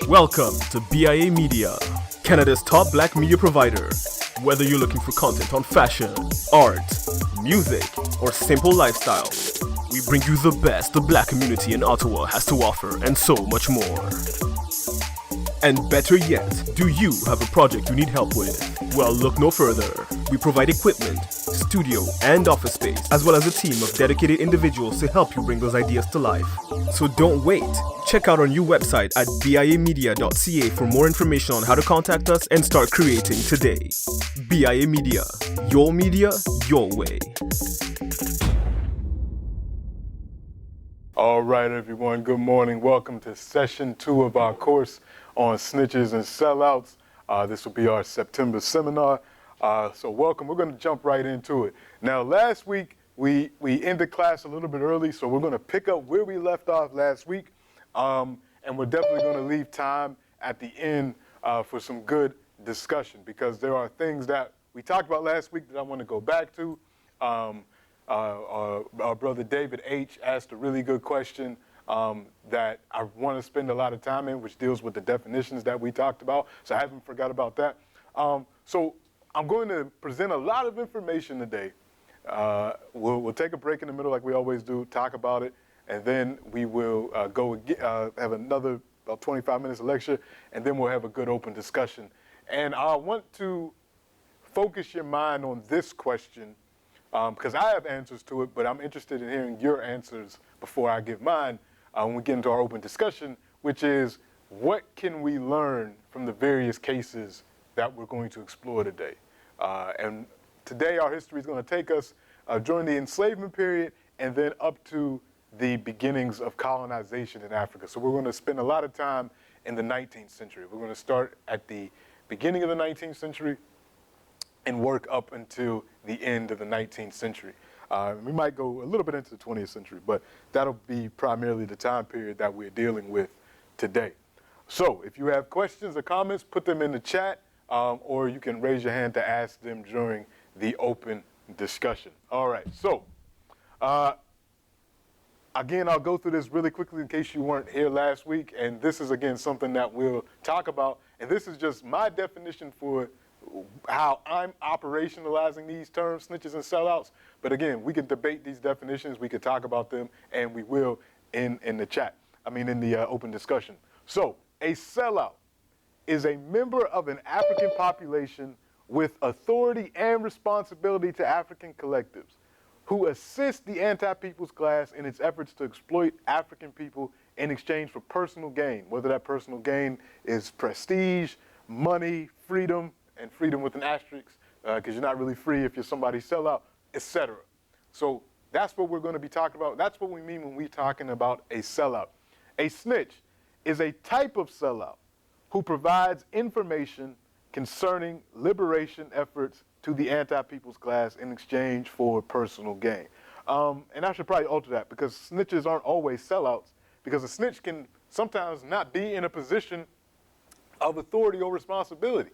Welcome to BIA Media, Canada's top black media provider. Whether you're looking for content on fashion, art, music, or simple lifestyle, we bring you the best the black community in Ottawa has to offer and so much more. And better yet, do you have a project you need help with? Well, look no further. We provide equipment, studio, and office space, as well as a team of dedicated individuals to help you bring those ideas to life. So don't wait. Check out our new website at biamedia.ca for more information on how to contact us and start creating today. BIA Media, your way. All right, everyone. Good morning. Welcome to session 2 of our course on snitches and sellouts. This will be our September seminar. So welcome. We're going to jump right into it. Now, last week, we ended class a little bit early, so we're going to pick up where we left off last week. And we're definitely going to leave time at the end for some good discussion, because there are things that we talked about last week that I want to go back to. Our brother David H. asked a really good question that I want to spend a lot of time in, which deals with the definitions that we talked about. So I haven't forgot about that. So I'm going to present a lot of information today. We'll take a break in the middle like we always do, talk about it, and then we will have another about 25 minutes of lecture, and then we'll have a good open discussion. And I want to focus your mind on this question, because I have answers to it, but I'm interested in hearing your answers before I give mine when we get into our open discussion, which is, what can we learn from the various cases that we're going to explore today? And today our history is going to take us during the enslavement period and then up to the beginnings of colonization in Africa. So we're going to spend a lot of time in the 19th century. We're going to start at the beginning of the 19th century and work up until the end of the 19th century. We might go a little bit into the 20th century, but that'll be primarily the time period that we're dealing with today. So if you have questions or comments, put them in the chat, or you can raise your hand to ask them during the open discussion. All right, so again, I'll go through this really quickly in case you weren't here last week, and this is, again, something that we'll talk about, and this is just my definition for how I'm operationalizing these terms, snitches and sellouts. But again, we can debate these definitions, we could talk about them, and we will in the chat, in the open discussion. So, a sellout is a member of an African population with authority and responsibility to African collectives who assist the anti-people's class in its efforts to exploit African people in exchange for personal gain, whether that personal gain is prestige, money, freedom, and freedom with an asterisk, because you're not really free if you're somebody's sellout, etc. So that's what we're going to be talking about. That's what we mean when we're talking about a sellout. A snitch is a type of sellout who provides information concerning liberation efforts to the anti-people's class in exchange for personal gain. And I should probably alter that, because snitches aren't always sellouts, because a snitch can sometimes not be in a position of authority or responsibility.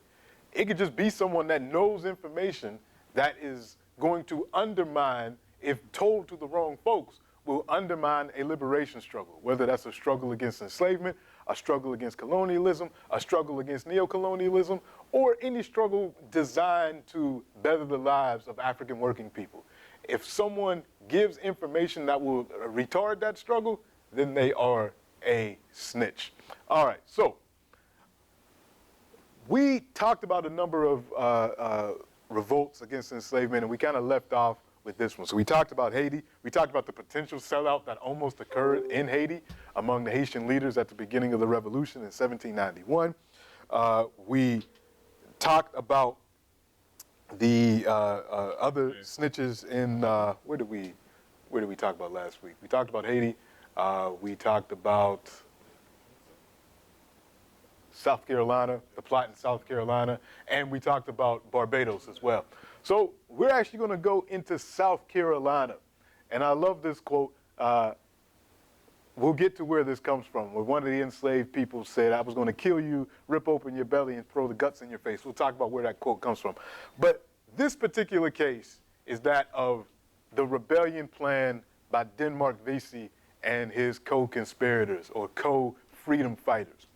It could just be someone that knows information that is going to undermine, if told to the wrong folks, will undermine a liberation struggle, whether that's a struggle against enslavement, a struggle against colonialism, a struggle against neocolonialism, or any struggle designed to better the lives of African working people. If someone gives information that will retard that struggle, then they are a snitch. All right, so we talked about a number of revolts against enslavement, and we kind of left off with this one. So we talked about Haiti. We talked about the potential sellout that almost occurred in Haiti among the Haitian leaders at the beginning of the revolution in 1791. We talked about the other snitches in, where did we talk about last week? We talked about Haiti. We talked about South Carolina, the plot in South Carolina, and we talked about Barbados as well. So we're actually going to go into South Carolina, and I love this quote. We'll get to where this comes from, where one of the enslaved people said, "I was going to kill you, rip open your belly, and throw the guts in your face." We'll talk about where that quote comes from. But this particular case is that of the rebellion plan by Denmark Vesey and his co-conspirators, or co-freedom fighters.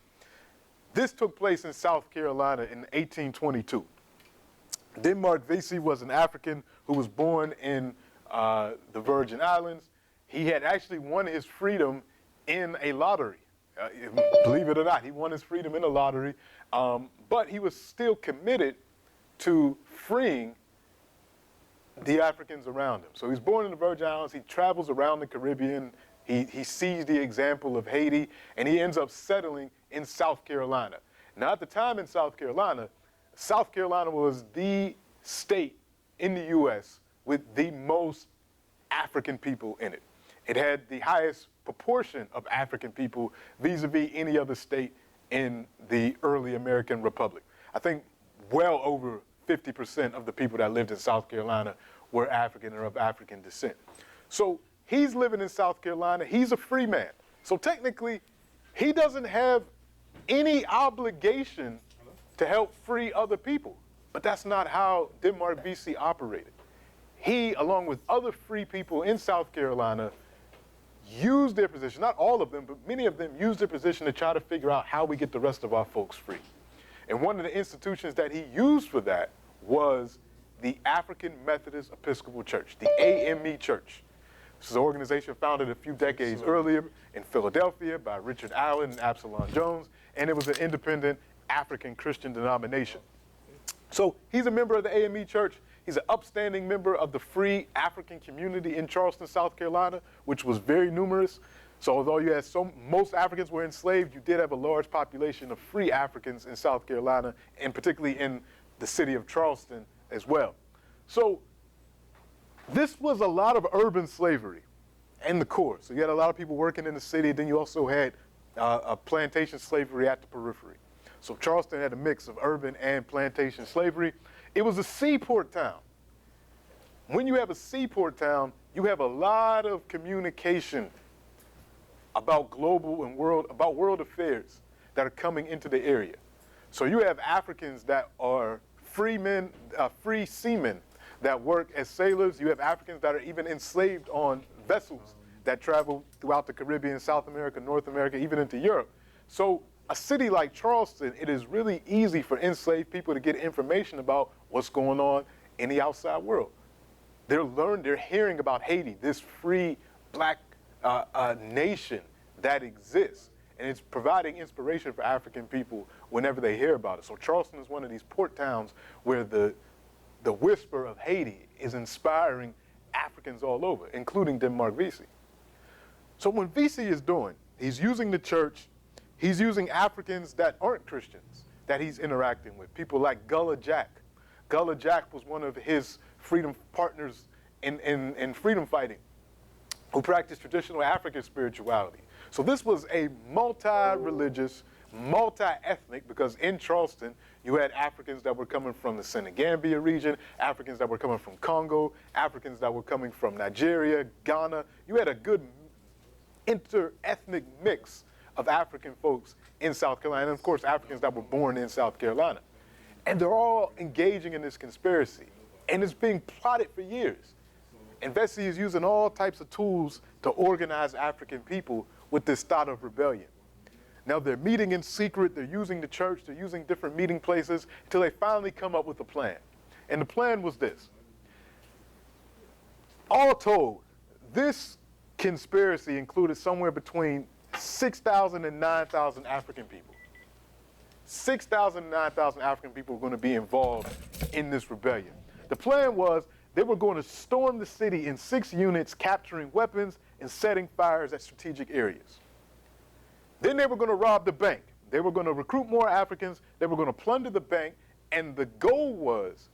This took place in South Carolina in 1822. Denmark Vesey was an African who was born in the Virgin Islands. He had actually won his freedom in a lottery. Believe it or not, he won his freedom in a lottery, but he was still committed to freeing the Africans around him. So he's born in the Virgin Islands, he travels around the Caribbean, he sees the example of Haiti, and he ends up settling in South Carolina. Now at the time in South Carolina was the state in the U.S. with the most African people in it. It had the highest proportion of African people vis-a-vis any other state in the early American Republic. I think well over 50% of the people that lived in South Carolina were African or of African descent. So he's living in South Carolina. He's a free man. So technically, he doesn't have any obligation to help free other people. But that's not how Denmark Vesey operated. He, along with other free people in South Carolina, used their position, not all of them, but many of them used their position to try to figure out how we get the rest of our folks free. And one of the institutions that he used for that was the African Methodist Episcopal Church, the AME Church. This is an organization founded a few decades earlier in Philadelphia by Richard Allen and Absalom Jones, and it was an independent African Christian denomination. So he's a member of the AME Church. He's an upstanding member of the free African community in Charleston, South Carolina, which was very numerous. So although you had most Africans were enslaved, you did have a large population of free Africans in South Carolina, and particularly in the city of Charleston as well. So this was a lot of urban slavery in the core. So you had a lot of people working in the city, then you also had a plantation slavery at the periphery. So Charleston had a mix of urban and plantation slavery. It was a seaport town. When you have a seaport town, you have a lot of communication about global and world affairs that are coming into the area. So you have Africans that are free seamen that work as sailors. You have Africans that are even enslaved on vessels that travel throughout the Caribbean, South America, North America, even into Europe. So a city like Charleston, it is really easy for enslaved people to get information about what's going on in the outside world. They're hearing about Haiti, this free black nation that exists. And it's providing inspiration for African people whenever they hear about it. So Charleston is one of these port towns where the whisper of Haiti is inspiring Africans all over, including Denmark Vesey. So when Vesey is doing, he's using the church, he's using Africans that aren't Christians that he's interacting with, people like Gullah Jack. Gullah Jack was one of his freedom partners in freedom fighting who practiced traditional African spirituality. So this was a multi-religious, multi-ethnic, because in Charleston, you had Africans that were coming from the Senegambia region, Africans that were coming from Congo, Africans that were coming from Nigeria, Ghana. You had a good inter-ethnic mix of African folks in South Carolina, and of course, Africans that were born in South Carolina. And they're all engaging in this conspiracy, and it's being plotted for years. And Vesey is using all types of tools to organize African people with this thought of rebellion. Now they're meeting in secret, they're using the church, they're using different meeting places until they finally come up with a plan. And the plan was this. All told, this conspiracy included somewhere between 6,000 and 9,000 African people. 6,000 and 9,000 African people were going to be involved in this rebellion. The plan was they were going to storm the city in 6 units, capturing weapons and setting fires at strategic areas. Then they were going to rob the bank. They were going to recruit more Africans. They were going to plunder the bank. And the goal was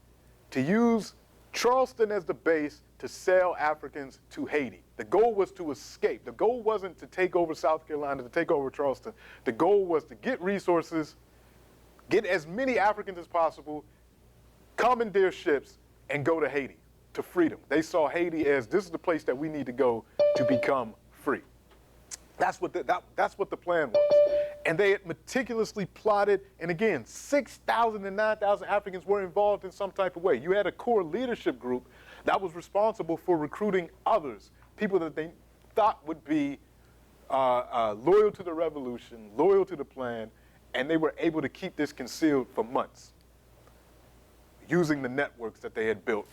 to use Charleston as the base to sell Africans to Haiti. The goal was to escape. The goal wasn't to take over South Carolina, to take over Charleston. The goal was to get resources, get as many Africans as possible, commandeer ships, and go to Haiti to freedom. They saw Haiti as this is the place that we need to go to become free. That's what the plan was. And they had meticulously plotted, and again, 6,000 and 9,000 Africans were involved in some type of way. You had a core leadership group that was responsible for recruiting others, people that they thought would be loyal to the revolution, loyal to the plan, and they were able to keep this concealed for months using the networks that they had built.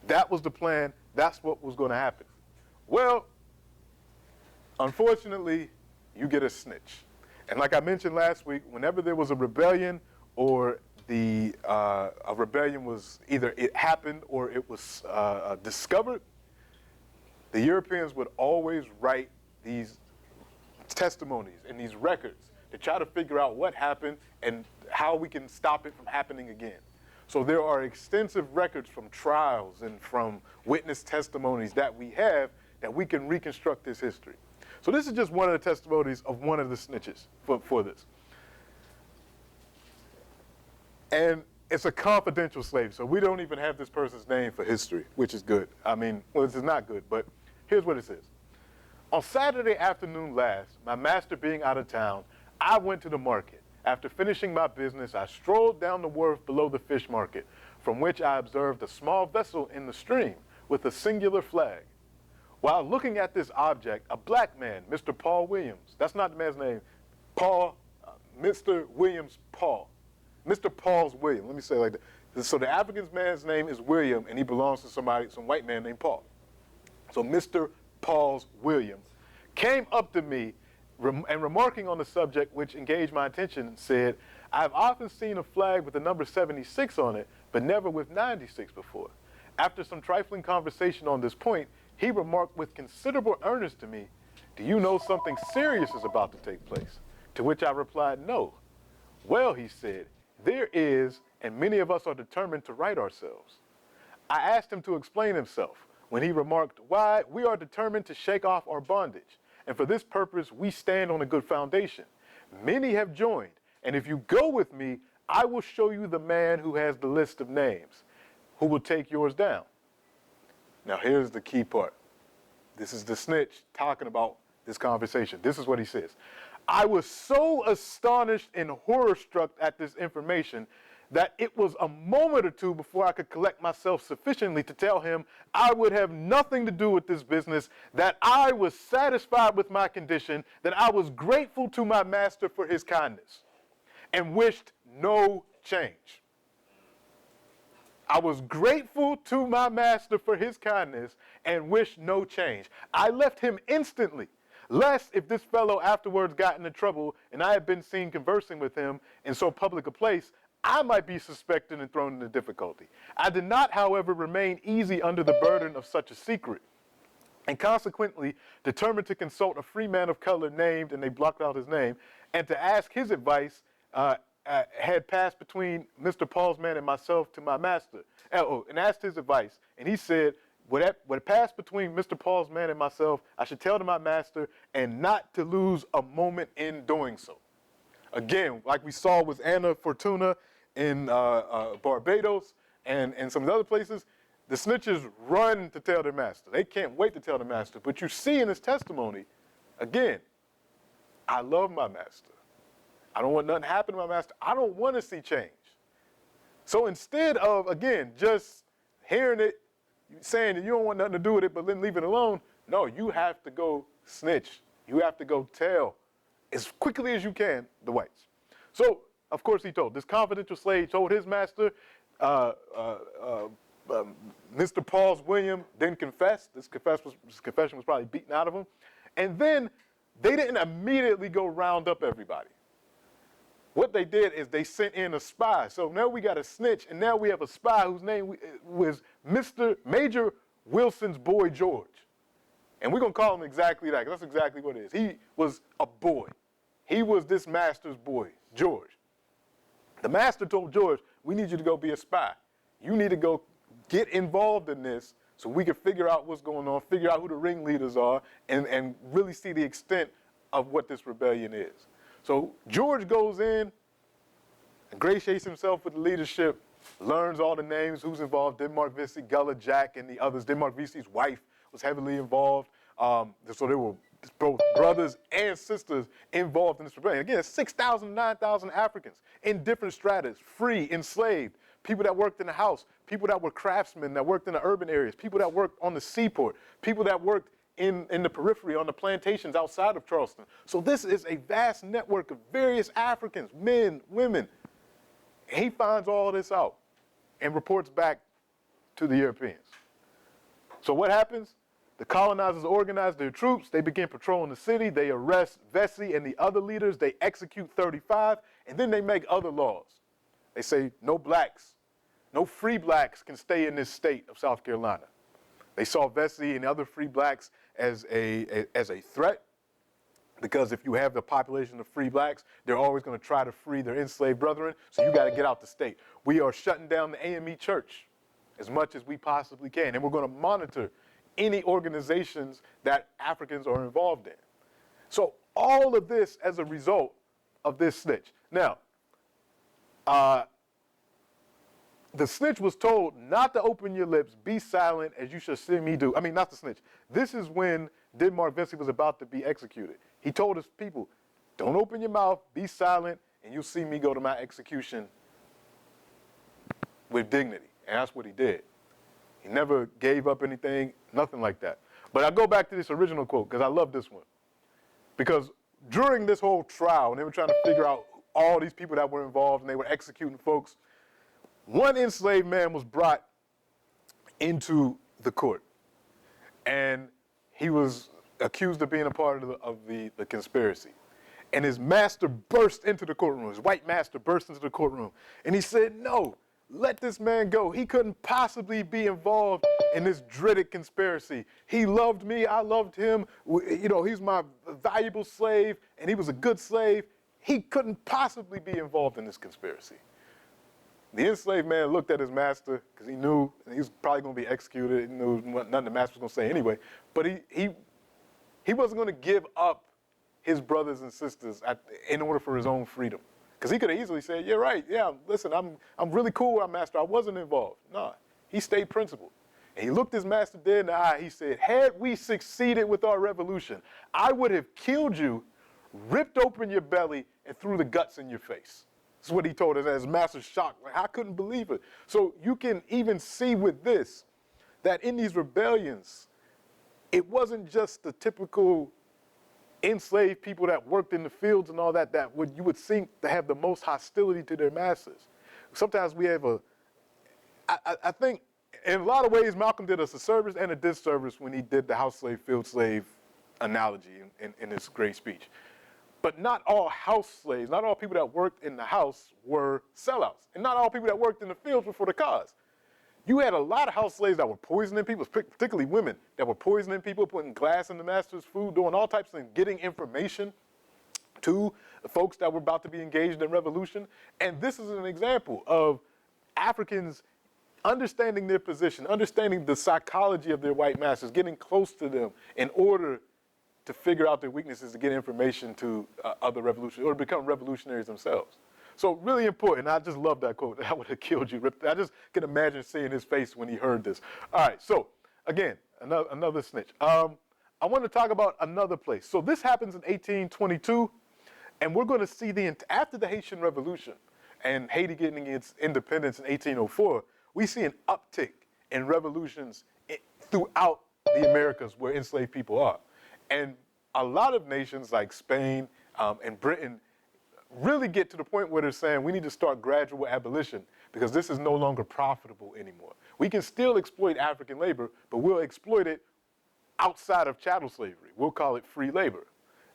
That was the plan. That's what was going to happen. Well, unfortunately, you get a snitch. And like I mentioned last week, whenever there was a rebellion or a rebellion was either it happened or it was discovered, the Europeans would always write these testimonies and these records to try to figure out what happened and how we can stop it from happening again. So there are extensive records from trials and from witness testimonies that we have that we can reconstruct this history. So this is just one of the testimonies of one of the snitches for this. And it's a confidential slave, so we don't even have this person's name for history, which is good. I mean, well, this is not good, but here's what it says. On Saturday afternoon last, my master being out of town, I went to the market. After finishing my business, I strolled down the wharf below the fish market, from which I observed a small vessel in the stream with a singular flag. While looking at this object, a black man, Mr. Paul Williams, that's not the man's name, Mr. Williams Paul. Mr. Paul's William, let me say it like that. So the African man's name is William, and he belongs to some white man named Paul. So Mr. Paul's William came up to me and remarking on the subject which engaged my attention said, I've often seen a flag with the number 76 on it, but never with 96 before. After some trifling conversation on this point, he remarked with considerable earnest to me, do you know something serious is about to take place? To which I replied, no. Well, he said, there is, and many of us are determined to right ourselves. I asked him to explain himself, when he remarked, why, we are determined to shake off our bondage, and for this purpose we stand on a good foundation. Many have joined, and if you go with me, I will show you the man who has the list of names, who will take yours down. Now here's the key part. This is the snitch talking about this conversation. This is what he says. I was so astonished and horror-struck at this information that it was a moment or two before I could collect myself sufficiently to tell him I would have nothing to do with this business, that I was satisfied with my condition, that I was grateful to my master for his kindness, and wished no change. I was grateful to my master for his kindness and wished no change. I left him instantly, lest if this fellow afterwards got into trouble and I had been seen conversing with him in so public a place, I might be suspected and thrown into difficulty. I did not, however, remain easy under the burden of such a secret, and consequently determined to consult a free man of color named, and they blocked out his name, and to ask his advice had passed between Mr. Paul's man and myself to my master, and asked his advice. And he said, what passed between Mr. Paul's man and myself, I should tell to my master, and not to lose a moment in doing so. Again, like we saw with Anna Fortuna in Barbados and some of the other places, the snitches run to tell their master. They can't wait to tell the master. But you see in his testimony, again, I love my master. I don't want nothing to happen to my master. I don't want to see change. So instead of, again, just hearing it, saying that you don't want nothing to do with it, but then leave it alone, no, you have to go snitch. You have to go tell as quickly as you can the whites. So, of course, he told. This confidential slave told his master, Mr. Paul's William didn't confess. This confession was probably beaten out of him. And then they didn't immediately go round up everybody. What they did is they sent in a spy. So now we got a snitch, and now we have a spy whose name was Major Wilson's boy George. And we're going to call him exactly that, because that's exactly what it is. He was a boy. He was this master's boy, George. The master told George, we need you to go be a spy. You need to go get involved in this so we can figure out what's going on, figure out who the ringleaders are, and really see the extent of what this rebellion is. So George goes in, ingratiates himself with the leadership, learns all the names, who's involved, Denmark Vesey, Gullah Jack, and the others. Denmark Vesey's wife was heavily involved. So there were both brothers and sisters involved in this rebellion. Again, 6,000, 9,000 Africans in different stratas, free, enslaved, people that worked in the house, people that were craftsmen that worked in the urban areas, people that worked on the seaport, people that worked in the periphery on the plantations outside of Charleston. So this is a vast network of various Africans, men, women. He finds all this out and reports back to the Europeans. So what happens? The colonizers organize their troops. They begin patrolling the city. They arrest Vesey and the other leaders. They execute 35, and then they make other laws. They say no blacks, no free blacks can stay in this state of South Carolina. They saw Vesey and other free blacks as a threat, because if you have the population of free blacks, they're always going to try to free their enslaved brethren, so you got to get out the state. We are shutting down the AME church as much as we possibly can, and we're going to monitor any organizations that Africans are involved in. So all of this as a result of this snitch. Now, the snitch was told not to open your lips, be silent, as you shall see me do. I mean, not the snitch. This is when Denmark Vesey was about to be executed. He told his people, don't open your mouth, be silent, and you'll see me go to my execution with dignity. And that's what he did. He never gave up anything, nothing like that. But I go back to this original quote because I love this one. Because during this whole trial, and they were trying to figure out all these people that were involved and they were executing folks, one enslaved man was brought into the court. And he was accused of being a part of the conspiracy. And his master burst into the courtroom. His white master burst into the courtroom. And he said, no, let this man go. He couldn't possibly be involved in this dreaded conspiracy. He loved me. I loved him. You know, he's my valuable slave, and he was a good slave. He couldn't possibly be involved in this conspiracy. The enslaved man looked at his master because he knew he was probably going to be executed. He knew nothing the master was going to say anyway. But he wasn't going to give up his brothers and sisters in order for his own freedom. Because he could have easily said, you're right, yeah, listen, I'm really cool with my master. I wasn't involved. No, he stayed principled. And he looked his master dead in the eye. He said, had we succeeded with our revolution, I would have killed you, ripped open your belly, and threw the guts in your face. That's what he told us. His master's shocked. Like, I couldn't believe it. So you can even see with this that in these rebellions, it wasn't just the typical enslaved people that worked in the fields and all that you would think to have the most hostility to their masters. Sometimes we have I think in a lot of ways Malcolm did us a service and a disservice when he did the house slave, field slave analogy in his great speech. But not all house slaves, not all people that worked in the house were sellouts. And not all people that worked in the fields were for the cause. You had a lot of house slaves that were poisoning people, particularly women, that were poisoning people, putting glass in the master's food, doing all types of things, getting information to the folks that were about to be engaged in revolution. And this is an example of Africans understanding their position, understanding the psychology of their white masters, getting close to them in order to figure out their weaknesses, to get information to other revolutionaries, or to become revolutionaries themselves. So really important. I just love that quote. That would have killed you. I just can imagine seeing his face when he heard this. All right, so again, another snitch. I want to talk about another place. So this happens in 1822, and we're going to see after the Haitian Revolution and Haiti getting its independence in 1804, we see an uptick in revolutions throughout the Americas where enslaved people are. And a lot of nations like Spain and Britain really get to the point where they're saying we need to start gradual abolition because this is no longer profitable anymore. We can still exploit African labor, but we'll exploit it outside of chattel slavery. We'll call it free labor,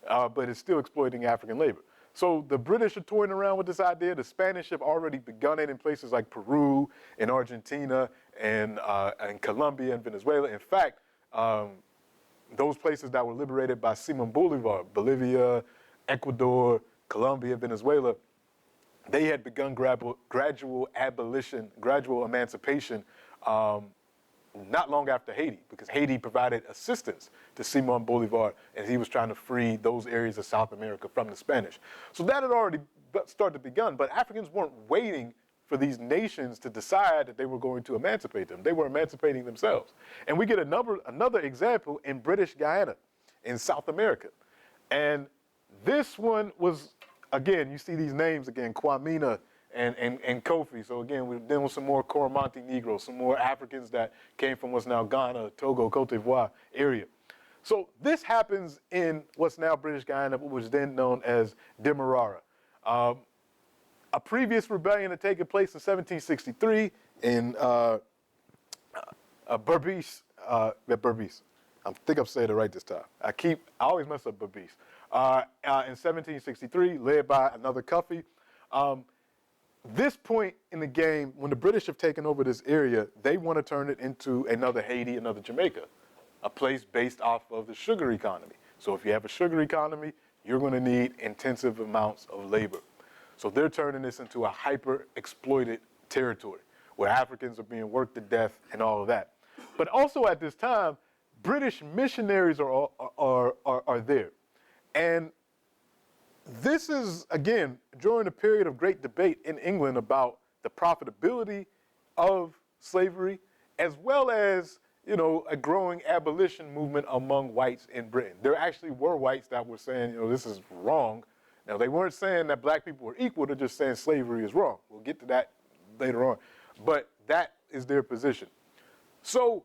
but it's still exploiting African labor. So the British are toying around with this idea. The Spanish have already begun it in places like Peru and Argentina and Colombia and Venezuela. In fact, those places that were liberated by Simon Bolivar, Bolivia, Ecuador, Colombia, Venezuela, they had begun gradual abolition, gradual emancipation not long after Haiti, because Haiti provided assistance to Simon Bolivar as he was trying to free those areas of South America from the Spanish. So that had already started to begin, but Africans weren't waiting for these nations to decide that they were going to emancipate them. They were emancipating themselves. And we get another example in British Guyana in South America. And this one was, again, you see these names again, Kwamina and Kofi. So again, we're dealing with some more Coromantee Negroes, some more Africans that came from what's now Ghana, Togo, Cote d'Ivoire area. So this happens in what's now British Guyana, what was then known as Demerara. A previous rebellion had taken place in 1763 in Berbice. Berbice. I think I'm saying it right this time. I always mess up Berbice. In 1763, led by another Cuffy. This point in the game, when the British have taken over this area, they want to turn it into another Haiti, another Jamaica, a place based off of the sugar economy. So if you have a sugar economy, you're going to need intensive amounts of labor. So they're turning this into a hyper-exploited territory where Africans are being worked to death and all of that. But also at this time, British missionaries are there. And this is, again, during a period of great debate in England about the profitability of slavery, as well as, you know, a growing abolition movement among whites in Britain. There actually were whites that were saying, you know, this is wrong. Now, they weren't saying that black people were equal, they're just saying slavery is wrong. We'll get to that later on. But that is their position. So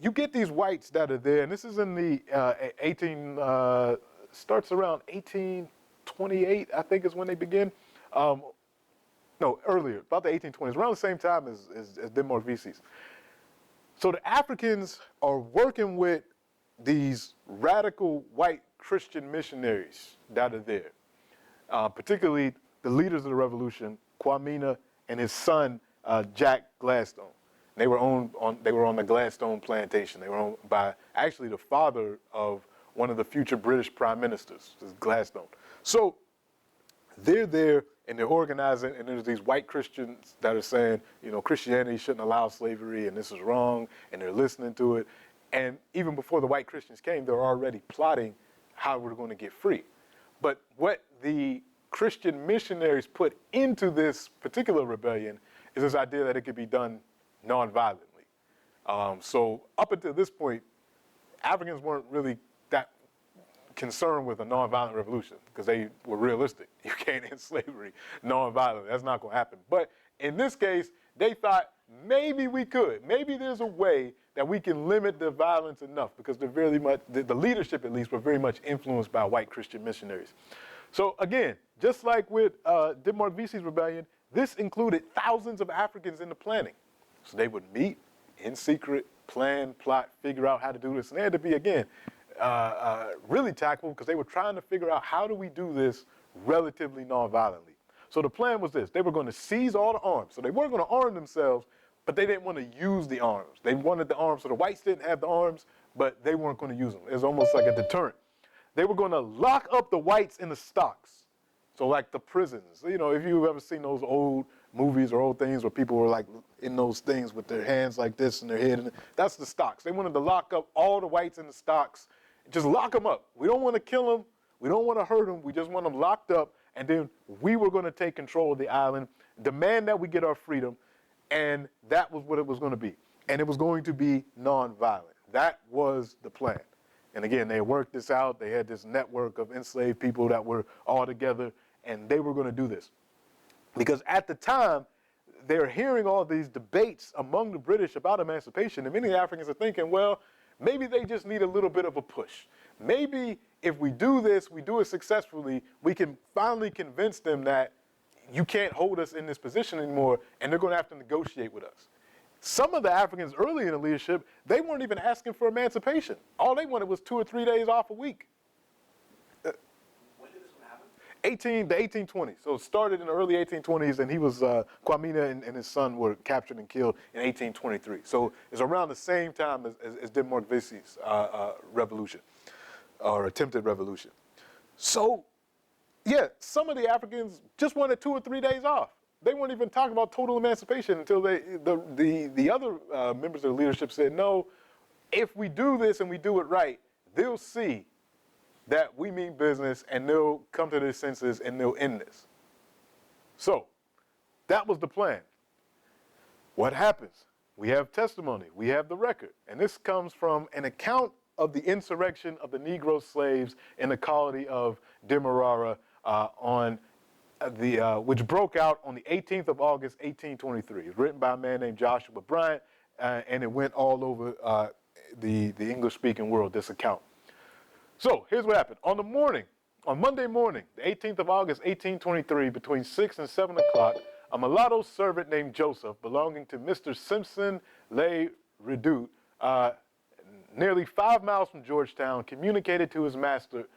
you get these whites that are there, and this is in the starts around 1828, I think is when they begin. No, earlier, about the 1820s, around the same time as Denmark VCs. So the Africans are working with these radical white Christian missionaries that are there, particularly the leaders of the revolution, Kwame and his son, Jack Gladstone. They were on the Gladstone plantation. They were owned by actually the father of one of the future British prime ministers, Gladstone. So they're there and they're organizing, and there's these white Christians that are saying, you know, Christianity shouldn't allow slavery and this is wrong, and they're listening to it. And even before the white Christians came, they're already plotting how we're going to get free. But what the Christian missionaries put into this particular rebellion is this idea that it could be done non-violently. So up until this point, Africans weren't really that concerned with a non-violent revolution because they were realistic. You can't end slavery non-violently. That's not going to happen. But in this case, they thought maybe we could. Maybe there's a way that we can limit the violence enough because they're very much, the leadership at least, were very much influenced by white Christian missionaries. So again, just like with Denmark VC's rebellion, this included thousands of Africans in the planning. So they would meet in secret, plan, plot, figure out how to do this. And they had to be, again, really tactful because they were trying to figure out how do we do this relatively non-violently. So the plan was this. They were going to seize all the arms. So they weren't going to arm themselves, but they didn't want to use the arms. They wanted the arms. So the whites didn't have the arms, but they weren't going to use them. It was almost like a deterrent. They were going to lock up the whites in the stocks. So like the prisons. You know, if you've ever seen those old movies or old things where people were like in those things with their hands like this and their head, and that's the stocks. They wanted to lock up all the whites in the stocks. Just lock them up. We don't want to kill them. We don't want to hurt them. We just want them locked up. And then we were going to take control of the island, demand that we get our freedom. And that was what it was going to be. And it was going to be nonviolent. That was the plan. And again, they worked this out. They had this network of enslaved people that were all together, and they were going to do this. Because at the time, they're hearing all these debates among the British about emancipation, and many Africans are thinking, well, maybe they just need a little bit of a push. Maybe if we do this, we do it successfully, we can finally convince them that you can't hold us in this position anymore, and they're going to have to negotiate with us. Some of the Africans early in the leadership, they weren't even asking for emancipation. All they wanted was 2 or 3 days off a week. When did this one happen? The 1820s. So it started in the early 1820s, and he was, Kwame and his son were captured and killed in 1823. So it's around the same time as Denmark Vesey's revolution, or attempted revolution. So, yeah, some of the Africans just wanted 2 or 3 days off. They weren't even talking about total emancipation until the other members of the leadership said, no, if we do this and we do it right, they'll see that we mean business and they'll come to their senses and they'll end this. So that was the plan. What happens? We have testimony. We have the record. And this comes from an account of the insurrection of the Negro slaves in the colony of Demerara which broke out on the 18th of August, 1823. It was written by a man named Joshua Bryant, and it went all over the English-speaking world, this account. So here's what happened. On Monday morning, the 18th of August, 1823, between 6 and 7 o'clock, a mulatto servant named Joseph, belonging to Mr. Simpson Le Redoute, nearly 5 miles from Georgetown, communicated to his master,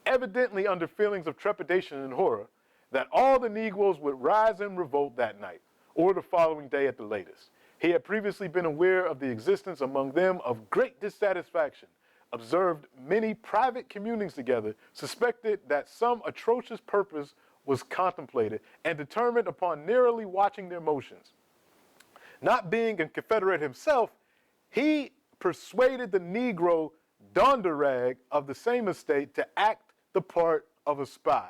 evidently under feelings of trepidation and horror, that all the Negroes would rise in revolt that night, or the following day at the latest. He had previously been aware of the existence among them of great dissatisfaction, observed many private communings together, suspected that some atrocious purpose was contemplated, and determined upon narrowly watching their motions. Not being a Confederate himself, he persuaded the Negro Donderag of the same estate to act the part of a spy,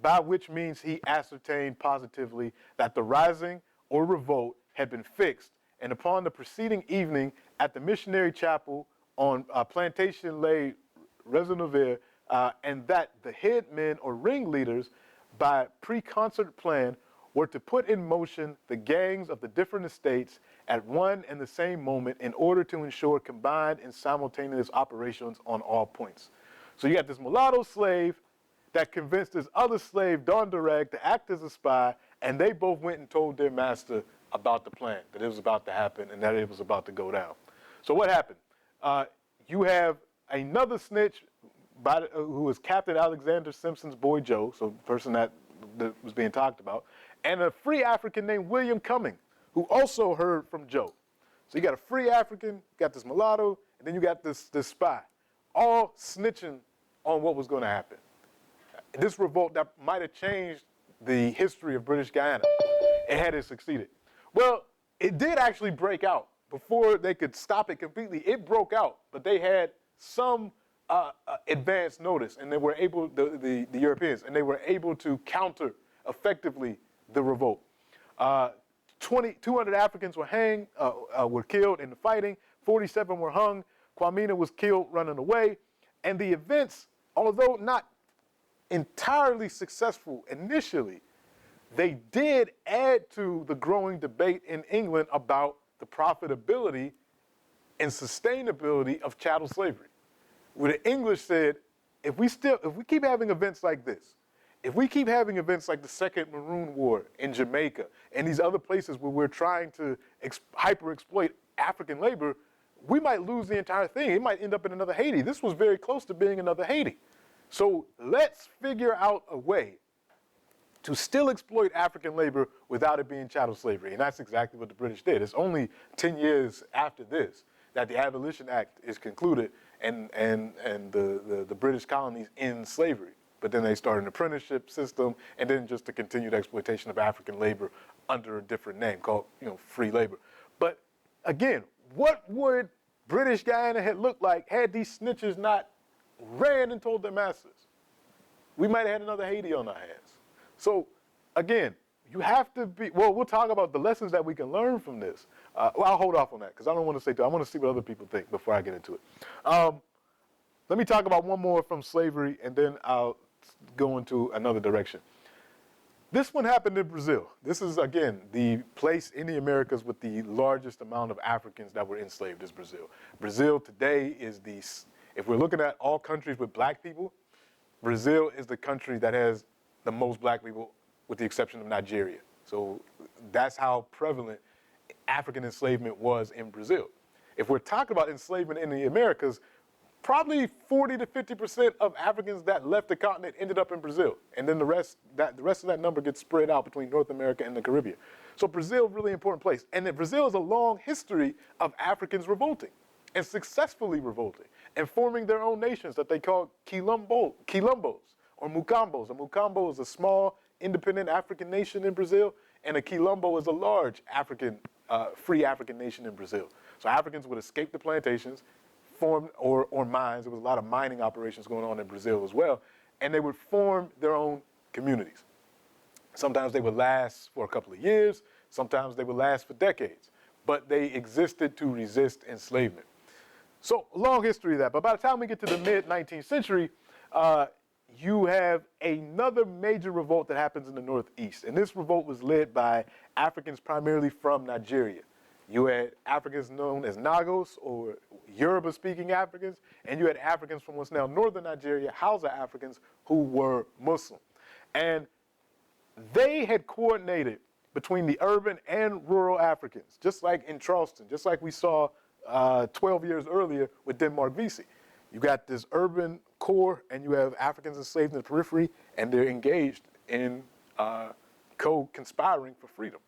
by which means he ascertained positively that the rising or revolt had been fixed, and upon the preceding evening at the missionary chapel on Plantation Les Raisonneville, and that the head men or ringleaders, by preconcert plan, were to put in motion the gangs of the different estates at one and the same moment in order to ensure combined and simultaneous operations on all points. So you got this mulatto slave that convinced this other slave, Donderag, to act as a spy, and they both went and told their master about the plan, that it was about to happen and that it was about to go down. So what happened? You have another snitch who was Captain Alexander Simpson's boy Joe, so the person that was being talked about, and a free African named William Cumming, who also heard from Joe. So you got a free African, you got this mulatto, and then you got this spy, all snitching on what was going to happen. This revolt that might have changed the history of British Guyana, it had it succeeded. Well, it did actually break out. Before they could stop it completely, it broke out, but they had some advance notice, and they were able, the Europeans, and they were able to counter effectively the revolt. 200 Africans were killed in the fighting, 47 were hung, Kwamina was killed running away, and the events, although not entirely successful initially, they did add to the growing debate in England about the profitability and sustainability of chattel slavery. Where the English said, if we keep having events like this, if we keep having events like the Second Maroon War in Jamaica and these other places where we're trying to hyper-exploit African labor, we might lose the entire thing. It might end up in another Haiti. This was very close to being another Haiti. So let's figure out a way to still exploit African labor without it being chattel slavery. And that's exactly what the British did. It's only 10 years after this that the Abolition Act is concluded and the British colonies end slavery. But then they started an apprenticeship system and then just the continued exploitation of African labor under a different name called, free labor. But again, what would British Guyana had looked like had these snitches not ran and told their masters? We might have had another Haiti on our hands. So, again, you have to be, we'll talk about the lessons that we can learn from this. I'll hold off on that because I don't want to say I want to see what other people think before I get into it. Let me talk about one more from slavery and then I'll go into another direction. This one happened in Brazil. This is, again, the place in the Americas with the largest amount of Africans that were enslaved is Brazil. Brazil today is if we're looking at all countries with black people, Brazil is the country that has the most black people, with the exception of Nigeria. So that's how prevalent African enslavement was in Brazil. If we're talking about enslavement in the Americas, probably 40 to 50% of Africans that left the continent ended up in Brazil. And then the rest of that number gets spread out between North America and the Caribbean. So Brazil, really important place. And then Brazil has a long history of Africans revolting and successfully revolting and forming their own nations that they call quilombos. Or Mucambos. A Mucambo is a small, independent African nation in Brazil, and a Quilombo is a large free African nation in Brazil. So Africans would escape the plantations, form or mines. There was a lot of mining operations going on in Brazil as well, and they would form their own communities. Sometimes they would last for a couple of years. Sometimes they would last for decades, but they existed to resist enslavement. So long history of that. But by the time we get to the mid-19th century, you have another major revolt that happens in the Northeast. And this revolt was led by Africans primarily from Nigeria. You had Africans known as Nagos, or Yoruba-speaking Africans, and you had Africans from what's now northern Nigeria, Hausa Africans, who were Muslim. And they had coordinated between the urban and rural Africans, just like in Charleston, just like we saw 12 years earlier with Denmark Vesey. You got this urban core, and you have Africans enslaved in the periphery, and they're engaged in co-conspiring for freedom.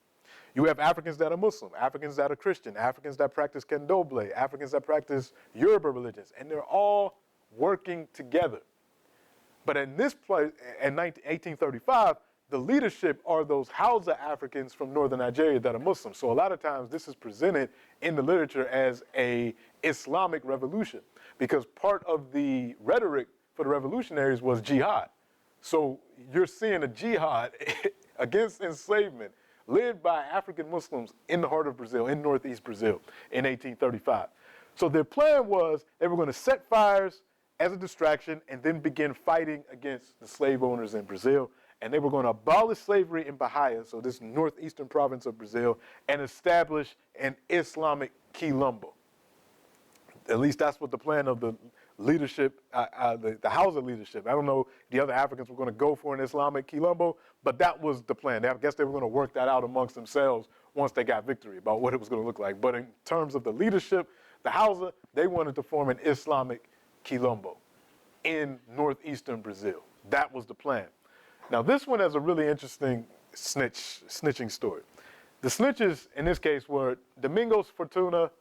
You have Africans that are Muslim, Africans that are Christian, Africans that practice Kendoble, Africans that practice Yoruba religions, and they're all working together. But in this place, in 1835, the leadership are those Hausa Africans from northern Nigeria that are Muslim. So a lot of times this is presented in the literature as a Islamic revolution, because part of the rhetoric for the revolutionaries was jihad. So you're seeing a jihad against enslavement led by African Muslims in the heart of Brazil, in northeast Brazil, in 1835. So their plan was they were going to set fires as a distraction and then begin fighting against the slave owners in Brazil. And they were going to abolish slavery in Bahia, so this northeastern province of Brazil, and establish an Islamic quilombo. At least that's what the plan of the leadership, the Hausa leadership. I don't know if the other Africans were going to go for an Islamic quilombo, but that was the plan. I guess they were going to work that out amongst themselves once they got victory about what it was going to look like. But in terms of the leadership, the Hausa, they wanted to form an Islamic quilombo in northeastern Brazil. That was the plan. Now, this one has a really interesting snitching story. The snitches, in this case, were Domingos Fortunato,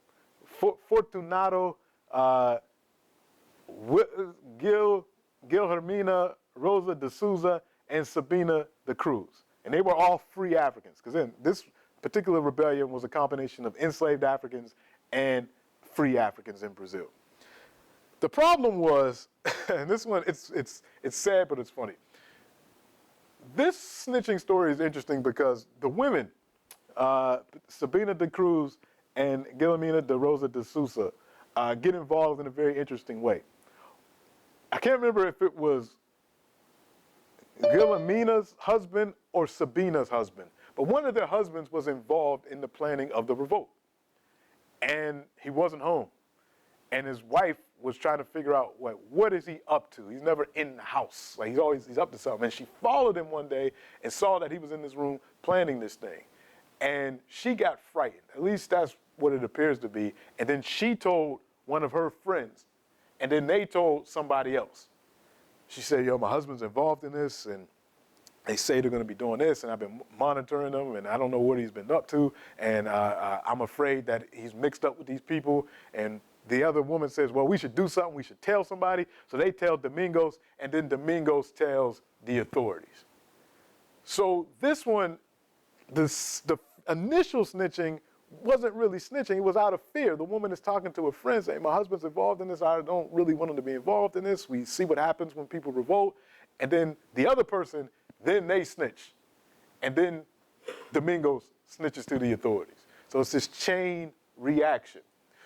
Guilhermina Rosa de Souza, and Sabina de Cruz. And they were all free Africans, because then this particular rebellion was a combination of enslaved Africans and free Africans in Brazil. The problem was, and this one, it's sad, but it's funny. This snitching story is interesting because the women, Sabina de Cruz and Guilhermina de Rosa de Souza, get involved in a very interesting way. I can't remember if it was Guilhermina's husband or Sabina's husband, but one of their husbands was involved in the planning of the revolt. And he wasn't home. And his wife was trying to figure out, what is he up to? He's never in the house. Like he's up to something. And she followed him one day and saw that he was in this room planning this thing. And she got frightened. At least that's what it appears to be. And then she told one of her friends, and then they told somebody else. She said, my husband's involved in this, and they say they're going to be doing this, and I've been monitoring him, and I don't know what he's been up to, and I'm afraid that he's mixed up with these people. And the other woman says, well, we should do something. We should tell somebody. So they tell Domingos, and then Domingos tells the authorities. So this one, the initial snitching wasn't really snitching. It was out of fear. The woman is talking to a friend saying, my husband's involved in this. I don't really want him to be involved in this. We see what happens when people revolt. And then the other person, then they snitch. And then Domingos snitches to the authorities. So it's this chain reaction.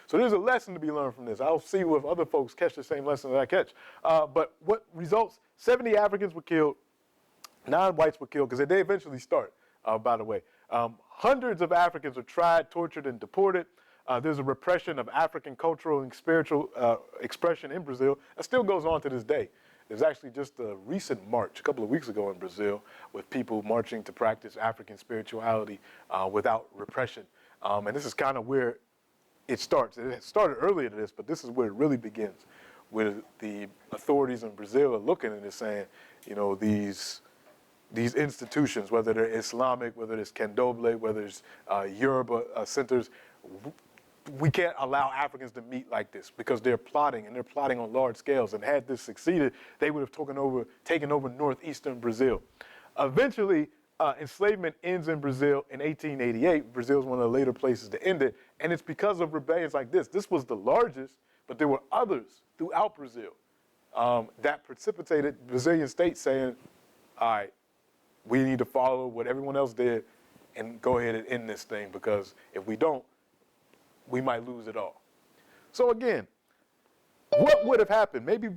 So there's a lesson to be learned from this. I'll see if other folks catch the same lesson that I catch. But what results, 70 Africans were killed, 9 whites were killed, because they eventually start, by the way. Hundreds of Africans were tried, tortured, and deported. There's a repression of African cultural and spiritual expression in Brazil that still goes on to this day. There's actually just a recent march a couple of weeks ago in Brazil with people marching to practice African spirituality without repression. And this is kind of where it starts. It started earlier than this, but this is where it really begins, where the authorities in Brazil are looking at it saying, these institutions, whether they're Islamic, whether it's Kendoble, whether it's Yoruba centers, we can't allow Africans to meet like this because they're plotting, and they're plotting on large scales. And had this succeeded, they would have taken over northeastern Brazil. Eventually, enslavement ends in Brazil in 1888. Brazil is one of the later places to end it, and it's because of rebellions like this. This was the largest, but there were others throughout Brazil that precipitated Brazilian states saying, all right, we need to follow what everyone else did and go ahead and end this thing, because if we don't, we might lose it all. So again, what would have happened? Maybe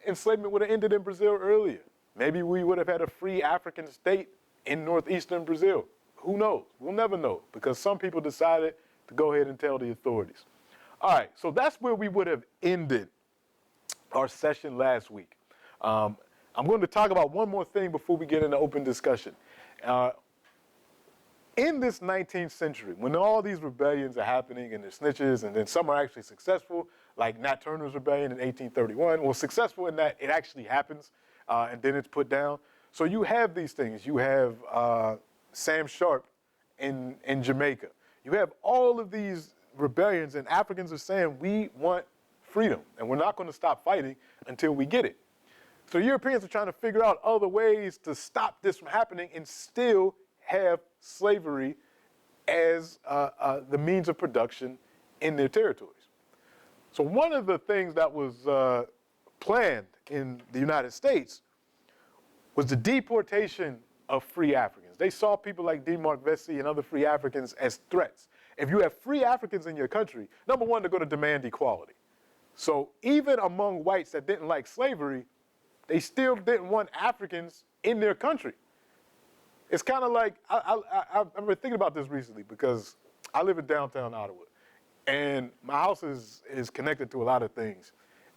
enslavement would have ended in Brazil earlier. Maybe we would have had a free African state in northeastern Brazil. Who knows? We'll never know, because some people decided to go ahead and tell the authorities. All right, so that's where we would have ended our session last week. I'm going to talk about one more thing before we get into open discussion. In this 19th century, when all these rebellions are happening and the snitches, and then some are actually successful, like Nat Turner's rebellion in 1831, well, successful in that it actually happens, and then it's put down. So you have these things. You have Sam Sharp in Jamaica. You have all of these rebellions, and Africans are saying, we want freedom, and we're not going to stop fighting until we get it. So Europeans are trying to figure out other ways to stop this from happening and still have slavery as the means of production in their territories. So one of the things that was planned in the United States was the deportation of free Africans. They saw people like D. Mark Vesey and other free Africans as threats. If you have free Africans in your country, number one, they're going to demand equality. So even among whites that didn't like slavery, they still didn't want Africans in their country. It's kind of like, I've been thinking about this recently because I live in downtown Ottawa, and my house is connected to a lot of things.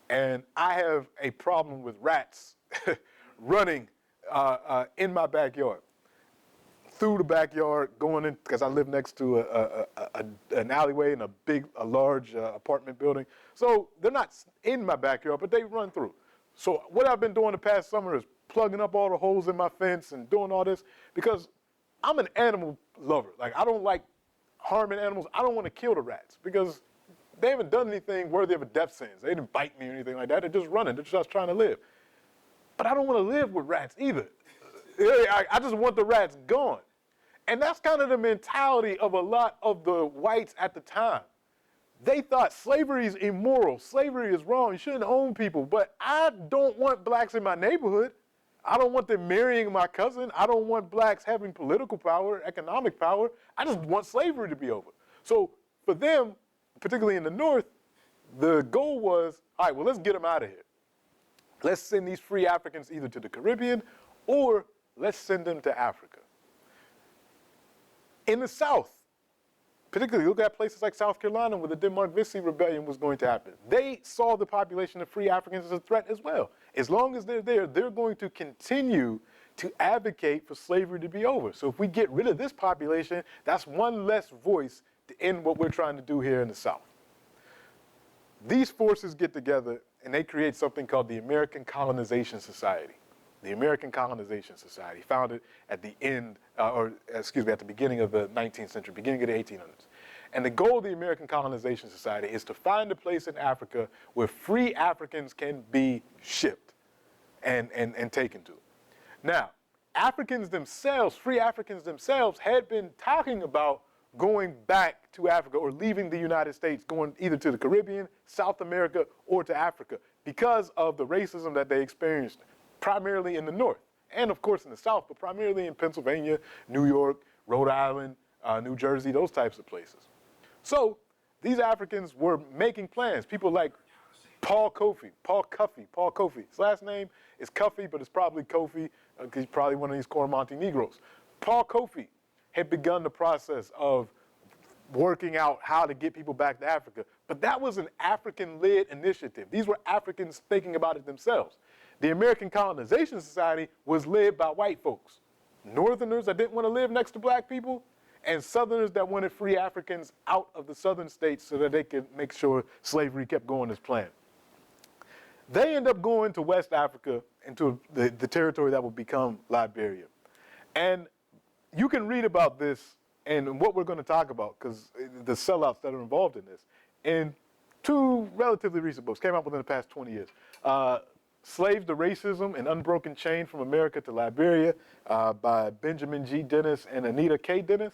And I have a problem with rats running in my backyard, through the backyard, going in, because I live next to an alleyway in a large apartment building. So they're not in my backyard, but they run through. So what I've been doing the past summer is plugging up all the holes in my fence and doing all this because I'm an animal lover. Like, I don't like harming animals. I don't want to kill the rats because they haven't done anything worthy of a death sentence. They didn't bite me or anything like that. They're just running. They're just trying to live. But I don't want to live with rats either. I just want the rats gone. And that's kind of the mentality of a lot of the whites at the time. They thought slavery is immoral. Slavery is wrong. You shouldn't own people. But I don't want blacks in my neighborhood. I don't want them marrying my cousin. I don't want blacks having political power, economic power. I just want slavery to be over. So for them, particularly in the North, the goal was, all right, well, let's get them out of here. Let's send these free Africans either to the Caribbean or let's send them to Africa. In the South, particularly look at places like South Carolina where the Denmark Vesey Rebellion was going to happen. They saw the population of free Africans as a threat as well. As long as they're there, they're going to continue to advocate for slavery to be over. So if we get rid of this population, that's one less voice to end what we're trying to do here in the South. These forces get together and they create something called the American Colonization Society. The American Colonization Society, founded at the at the beginning of the 19th century, beginning of the 1800s. And the goal of the American Colonization Society is to find a place in Africa where free Africans can be shipped and taken to. Now, Africans themselves, free Africans themselves, had been talking about going back to Africa or leaving the United States, going either to the Caribbean, South America, or to Africa because of the racism that they experienced, primarily in the North, and of course in the South, but primarily in Pennsylvania, New York, Rhode Island, New Jersey, those types of places. So these Africans were making plans. People like Paul Coffey. His last name is Cuffey, but it's probably Kofi, because he's probably one of these Coromantee Negroes. Paul Coffey had begun the process of working out how to get people back to Africa, but that was an African-led initiative. These were Africans thinking about it themselves. The American Colonization Society was led by white folks, Northerners that didn't want to live next to black people, and Southerners that wanted free Africans out of the southern states so that they could make sure slavery kept going as planned. They end up going to West Africa, into the territory that would become Liberia. And you can read about this and what we're going to talk about, because the sellouts that are involved in this, in two relatively recent books, came out within the past 20 years. Slaves to Racism, An Unbroken Chain from America to Liberia by Benjamin G. Dennis and Anita K. Dennis.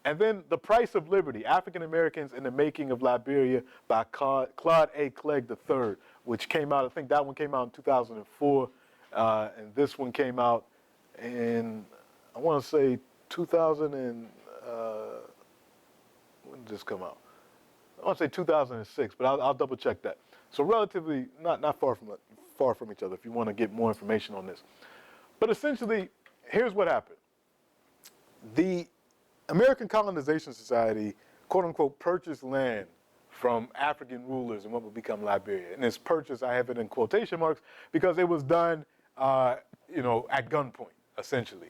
And then The Price of Liberty, African Americans in the Making of Liberia by Claude A. Clegg III, which came out, I think that one came out in 2004, and this one came out in, I want to say 2000 and, when did this come out? I want to say 2006, but I'll double check that. So relatively not far from each other if you want to get more information on this. But essentially, here's what happened. The American Colonization Society quote unquote, purchase land from African rulers in what would become Liberia. And this purchase, I have it in quotation marks, because it was done, at gunpoint, essentially.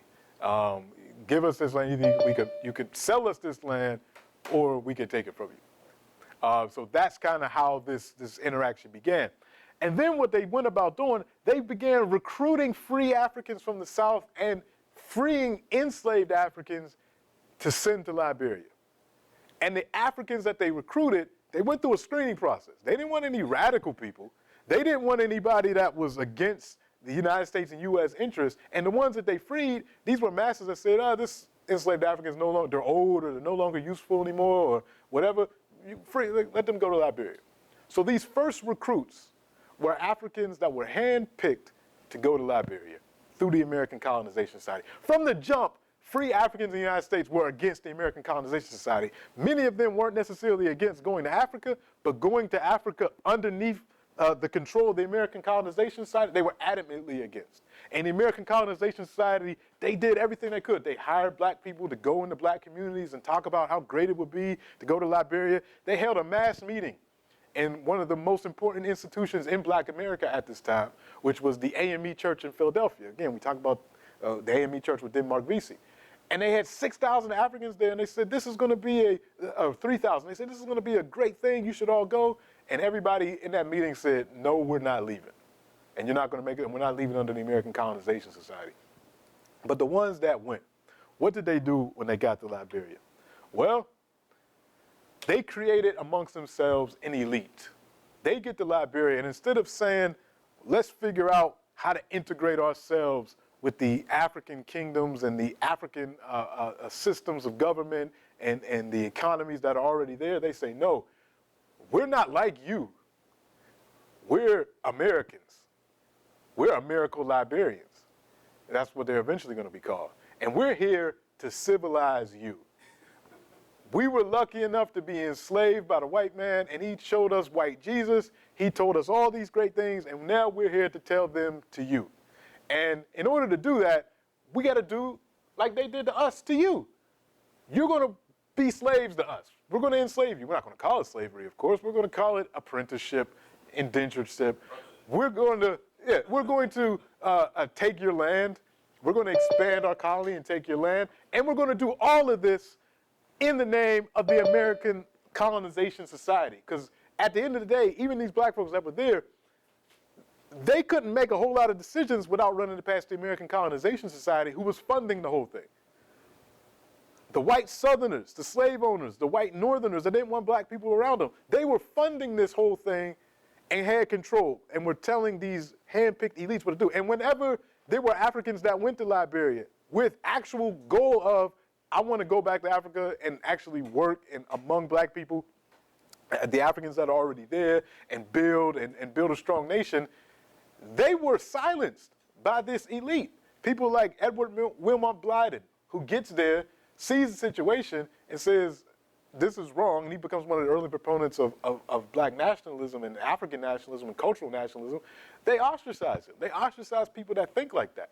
Give us this land, either you could sell us this land, or we could take it from you. So that's kind of how this interaction began. And then what they went about doing, they began recruiting free Africans from the South and freeing enslaved Africans to send to Liberia. And the Africans that they recruited, they went through a screening process. They didn't want any radical people. They didn't want anybody that was against the United States and U.S. interests. And the ones that they freed, these were masters that said, this enslaved Africans no longer, they're old, or they're no longer useful anymore, or whatever. Let them go to Liberia. So these first recruits were Africans that were handpicked to go to Liberia through the American Colonization Society. From the jump, free Africans in the United States were against the American Colonization Society. Many of them weren't necessarily against going to Africa, but going to Africa underneath the control of the American Colonization Society, they were adamantly against. And the American Colonization Society, they did everything they could. They hired black people to go into black communities and talk about how great it would be to go to Liberia. They held a mass meeting in one of the most important institutions in black America at this time, which was the AME Church in Philadelphia. Again, we talk about the AME Church with Denmark Vesey. And they had 6,000 Africans there, and they said, this is going to be 3,000. They said, this is going to be a great thing. You should all go. And everybody in that meeting said, no, we're not leaving. And you're not going to make it, and we're not leaving under the American Colonization Society. But the ones that went, what did they do when they got to Liberia? Well, they created amongst themselves an elite. They get to Liberia, and instead of saying, let's figure out how to integrate ourselves with the African kingdoms and the African systems of government and the economies that are already there, they say, no, we're not like you. We're Americans. We're Americo-Liberians. That's what they're eventually going to be called. And we're here to civilize you. We were lucky enough to be enslaved by the white man, and he showed us white Jesus. He told us all these great things, and now we're here to tell them to you. And in order to do that, we got to do like they did to us, to you. You're going to be slaves to us. We're going to enslave you. We're not going to call it slavery, of course. We're going to call it apprenticeship, indentureship. We're going to take your land. We're going to expand our colony and take your land. And we're going to do all of this in the name of the American Colonization Society. Because at the end of the day, even these black folks that were there, they couldn't make a whole lot of decisions without running it past the American Colonization Society, who was funding the whole thing. The white Southerners, the slave owners, the white Northerners that didn't want black people around them, they were funding this whole thing and had control and were telling these hand-picked elites what to do. And whenever there were Africans that went to Liberia with actual goal of, I want to go back to Africa and actually work among black people, the Africans that are already there, and build a strong nation, they were silenced by this elite. People like Edward Wilmot Blyden, who gets there, sees the situation, and says, this is wrong, and he becomes one of the early proponents of black nationalism and African nationalism and cultural nationalism. They ostracize it. They ostracize people that think like that.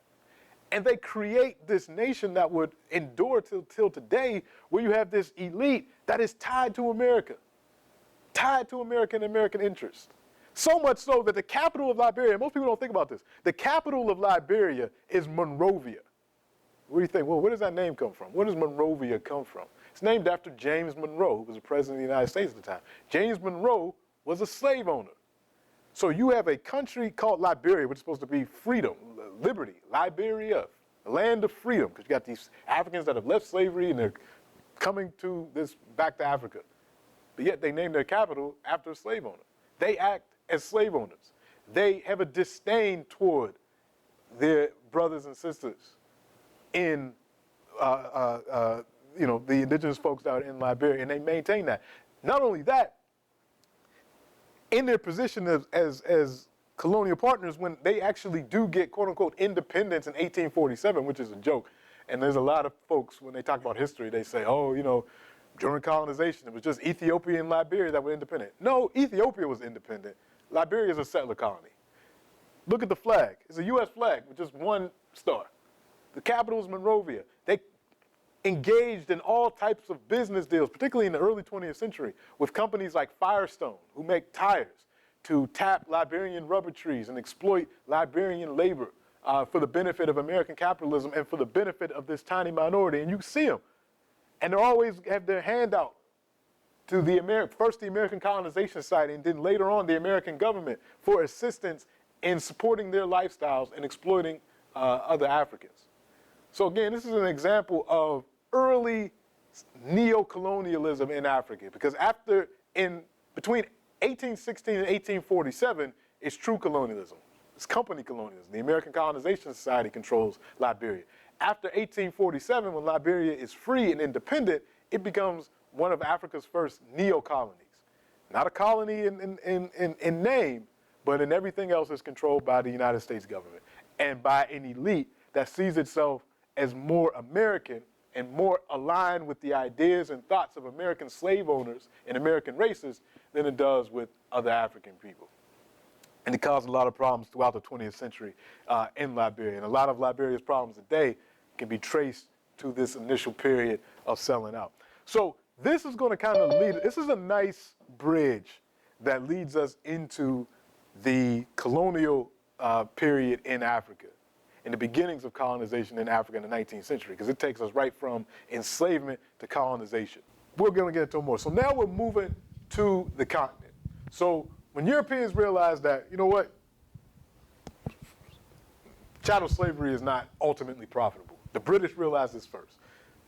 And they create this nation that would endure till today, where you have this elite that is tied to America and American interests. So much so that the capital of Liberia, most people don't think about this, the capital of Liberia is Monrovia. What do you think? Well, where does that name come from? Where does Monrovia come from? It's named after James Monroe, who was the president of the United States at the time. James Monroe was a slave owner. So you have a country called Liberia, which is supposed to be freedom, liberty, Liberia, a land of freedom, because you got these Africans that have left slavery and they're coming back to Africa. But yet they named their capital after a slave owner. They act as slave owners. They have a disdain toward their brothers and sisters in, the indigenous folks out in Liberia, and they maintain that. Not only that, in their position as colonial partners, when they actually do get quote-unquote independence in 1847, which is a joke, and there's a lot of folks, when they talk about history, they say, during colonization, it was just Ethiopia and Liberia that were independent. No, Ethiopia was independent. Liberia is a settler colony. Look at the flag. It's a U.S. flag with just one star. The capital is Monrovia. engaged in all types of business deals, particularly in the early 20th century, with companies like Firestone, who make tires, to tap Liberian rubber trees and exploit Liberian labor for the benefit of American capitalism and for the benefit of this tiny minority. And you see them. And they always have their hand out to first the American Colonization Society, and then later on the American government for assistance in supporting their lifestyles and exploiting other Africans. So again, this is an example of early neo-colonialism in Africa, because between 1816 and 1847, it's true colonialism. It's company colonialism. The American Colonization Society controls Liberia. After 1847, when Liberia is free and independent, it becomes one of Africa's first neo-colonies. Not a colony in name, but in everything else is controlled by the United States government and by an elite that sees itself as more American and more aligned with the ideas and thoughts of American slave owners and American racists than it does with other African people. And it caused a lot of problems throughout the 20th century in Liberia. And a lot of Liberia's problems today can be traced to this initial period of selling out. So this is going to kind of this is a nice bridge that leads us into the colonial period in Africa, in the beginnings of colonization in Africa in the 19th century, because it takes us right from enslavement to colonization. We're going to get into more. So now we're moving to the continent. So when Europeans realized that, you know what, chattel slavery is not ultimately profitable, the British realized this first.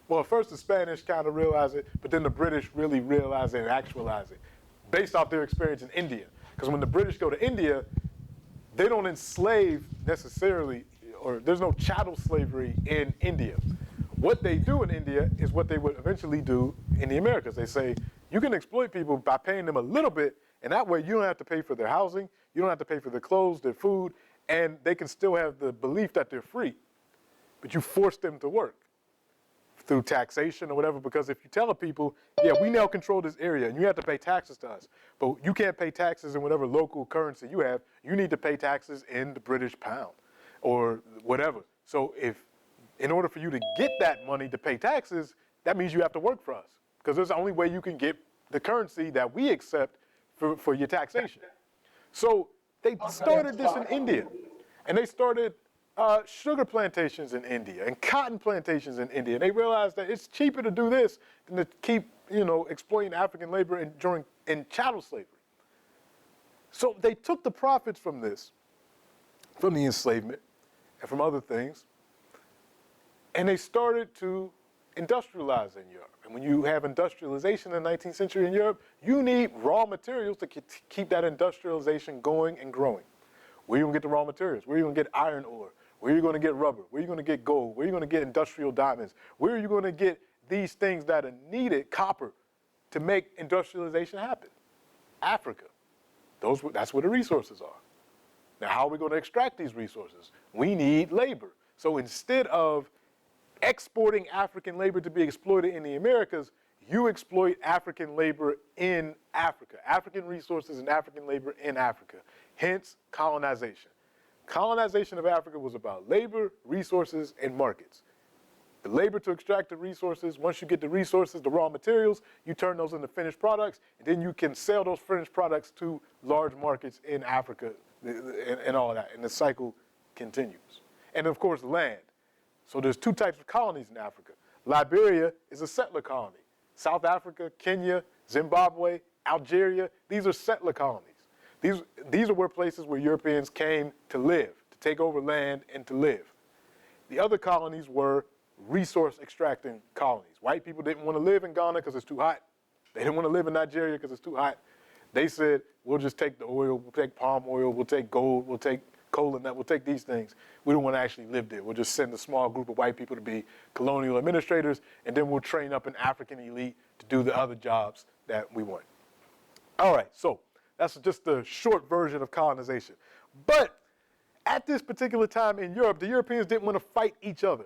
Well, first the Spanish kind of realized it, but then the British really realized it and actualized it, based off their experience in India. Because when the British go to India, they don't enslave necessarily, or there's no chattel slavery in India. What they do in India is what they would eventually do in the Americas. They say, you can exploit people by paying them a little bit, and that way you don't have to pay for their housing, you don't have to pay for their clothes, their food, and they can still have the belief that they're free. But you force them to work through taxation or whatever, because if you tell people, yeah, we now control this area and you have to pay taxes to us, but you can't pay taxes in whatever local currency you have, you need to pay taxes in the British pound or whatever. So in order for you to get that money to pay taxes, that means you have to work for us, because there's the only way you can get the currency that we accept for your taxation. So they started this in India, and they started sugar plantations in India and cotton plantations in India. And they realized that it's cheaper to do this than to keep, exploiting African labor in chattel slavery. So they took the profits from this, from the enslavement and from other things, and they started to industrialize in Europe. And when you have industrialization in the 19th century in Europe, you need raw materials to keep that industrialization going and growing. Where are you going to get the raw materials? Where are you going to get iron ore? Where are you going to get rubber? Where are you going to get gold? Where are you going to get industrial diamonds? Where are you going to get these things that are needed, copper, to make industrialization happen? Africa. That's where the resources are. Now, how are we going to extract these resources? We need labor. So instead of exporting African labor to be exploited in the Americas, you exploit African labor in Africa, African resources and African labor in Africa, hence colonization. Colonization of Africa was about labor, resources, and markets. The labor to extract the resources, once you get the resources, the raw materials, you turn those into finished products, and then you can sell those finished products to large markets in Africa and all of that, and the cycle continues. And of course, land. So there's two types of colonies in Africa. Liberia is a settler colony. South Africa, Kenya, Zimbabwe, Algeria, these are settler colonies. These are places where Europeans came to live, to take over land and to live. The other colonies were resource extracting colonies. White people didn't want to live in Ghana because it's too hot. They didn't want to live in Nigeria because it's too hot. They said, we'll just take the oil, we'll take palm oil, we'll take gold, we'll take coal and that, we'll take these things. We don't want to actually live there. We'll just send a small group of white people to be colonial administrators, and then we'll train up an African elite to do the other jobs that we want. All right, so that's just the short version of colonization. But at this particular time in Europe, the Europeans didn't want to fight each other.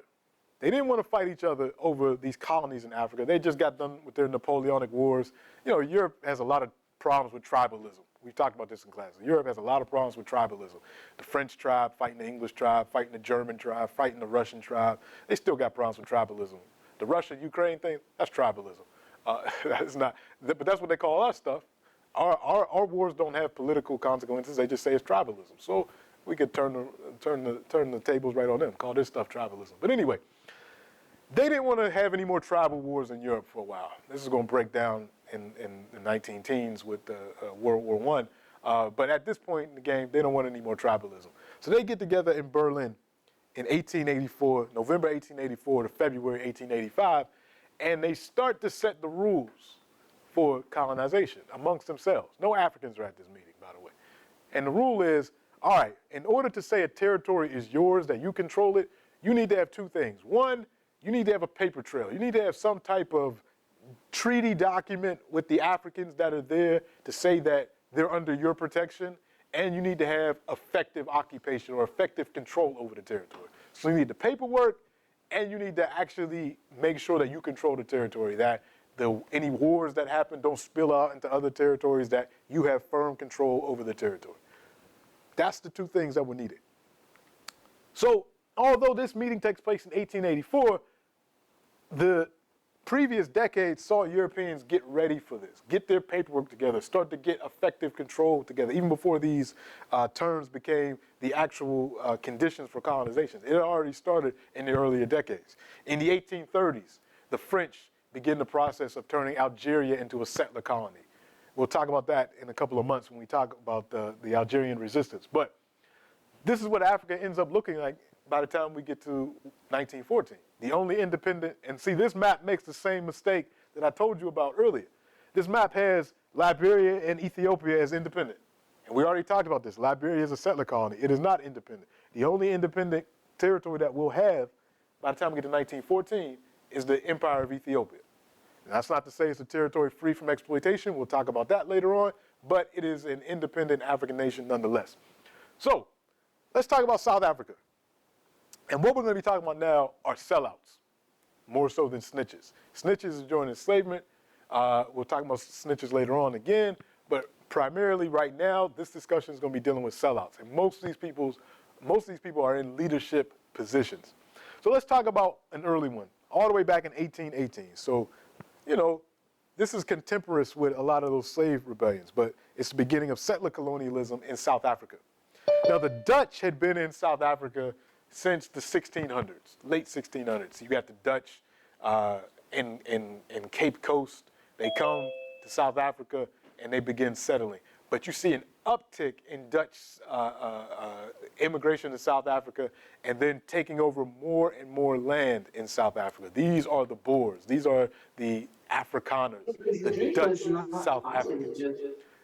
They didn't want to fight each other over these colonies in Africa. They just got done with their Napoleonic wars. Europe has a lot of problems with tribalism. We've talked about this in class. Europe has a lot of problems with tribalism. The French tribe fighting the English tribe, fighting the German tribe, fighting the Russian tribe. They still got problems with tribalism The Russia-Ukraine thing, that's tribalism. That's not, but that's what they call our stuff. Our wars don't have political consequences. They just say it's tribalism. So we could turn the tables right on them, call this stuff tribalism. But anyway, they didn't want to have any more tribal wars in Europe for a while. This is going to break down in the 19-teens with World War I. But at this point in the game, they don't want any more tribalism. So they get together in Berlin in 1884, November 1884 to February 1885, and they start to set the rules for colonization amongst themselves. No Africans are at this meeting, by the way. And the rule is, all right, in order to say a territory is yours, that you control it, you need to have two things. One, you need to have a paper trail. You need to have some type of treaty document with the Africans that are there to say that they're under your protection, and you need to have effective occupation or effective control over the territory. So you need the paperwork, and you need to actually make sure that you control the territory, that any wars that happen don't spill out into other territories, that you have firm control over the territory. That's the two things that were needed. So although this meeting takes place in 1884, the previous decades saw Europeans get ready for this, get their paperwork together, start to get effective control together, even before these terms became the actual conditions for colonization. It had already started in the earlier decades. In the 1830s, the French begin the process of turning Algeria into a settler colony. We'll talk about that in a couple of months when we talk about the Algerian resistance. But this is what Africa ends up looking like by the time we get to 1914. The only independent, and see, this map makes the same mistake that I told you about earlier. This map has Liberia and Ethiopia as independent. And we already talked about this. Liberia is a settler colony. It is not independent. The only independent territory that we'll have by the time we get to 1914 is the Empire of Ethiopia. And that's not to say it's a territory free from exploitation. We'll talk about that later on. But it is an independent African nation nonetheless. So let's talk about South Africa. And what we're going to be talking about now are sellouts, more so than snitches. Snitches is during enslavement. We'll talk about snitches later on again. But primarily right now, this discussion is going to be dealing with sellouts. And most of these people are in leadership positions. So let's talk about an early one, all the way back in 1818. So, you know, this is contemporaneous with a lot of those slave rebellions, but it's the beginning of settler colonialism in South Africa. Now, the Dutch had been in South Africa since the 1600s, late 1600s. You got the Dutch in Cape Coast. They come to South Africa and they begin settling. But you see an uptick in Dutch immigration to South Africa and then taking over more and more land in South Africa. These are the Boers. These are the Afrikaners, the Dutch South Africans.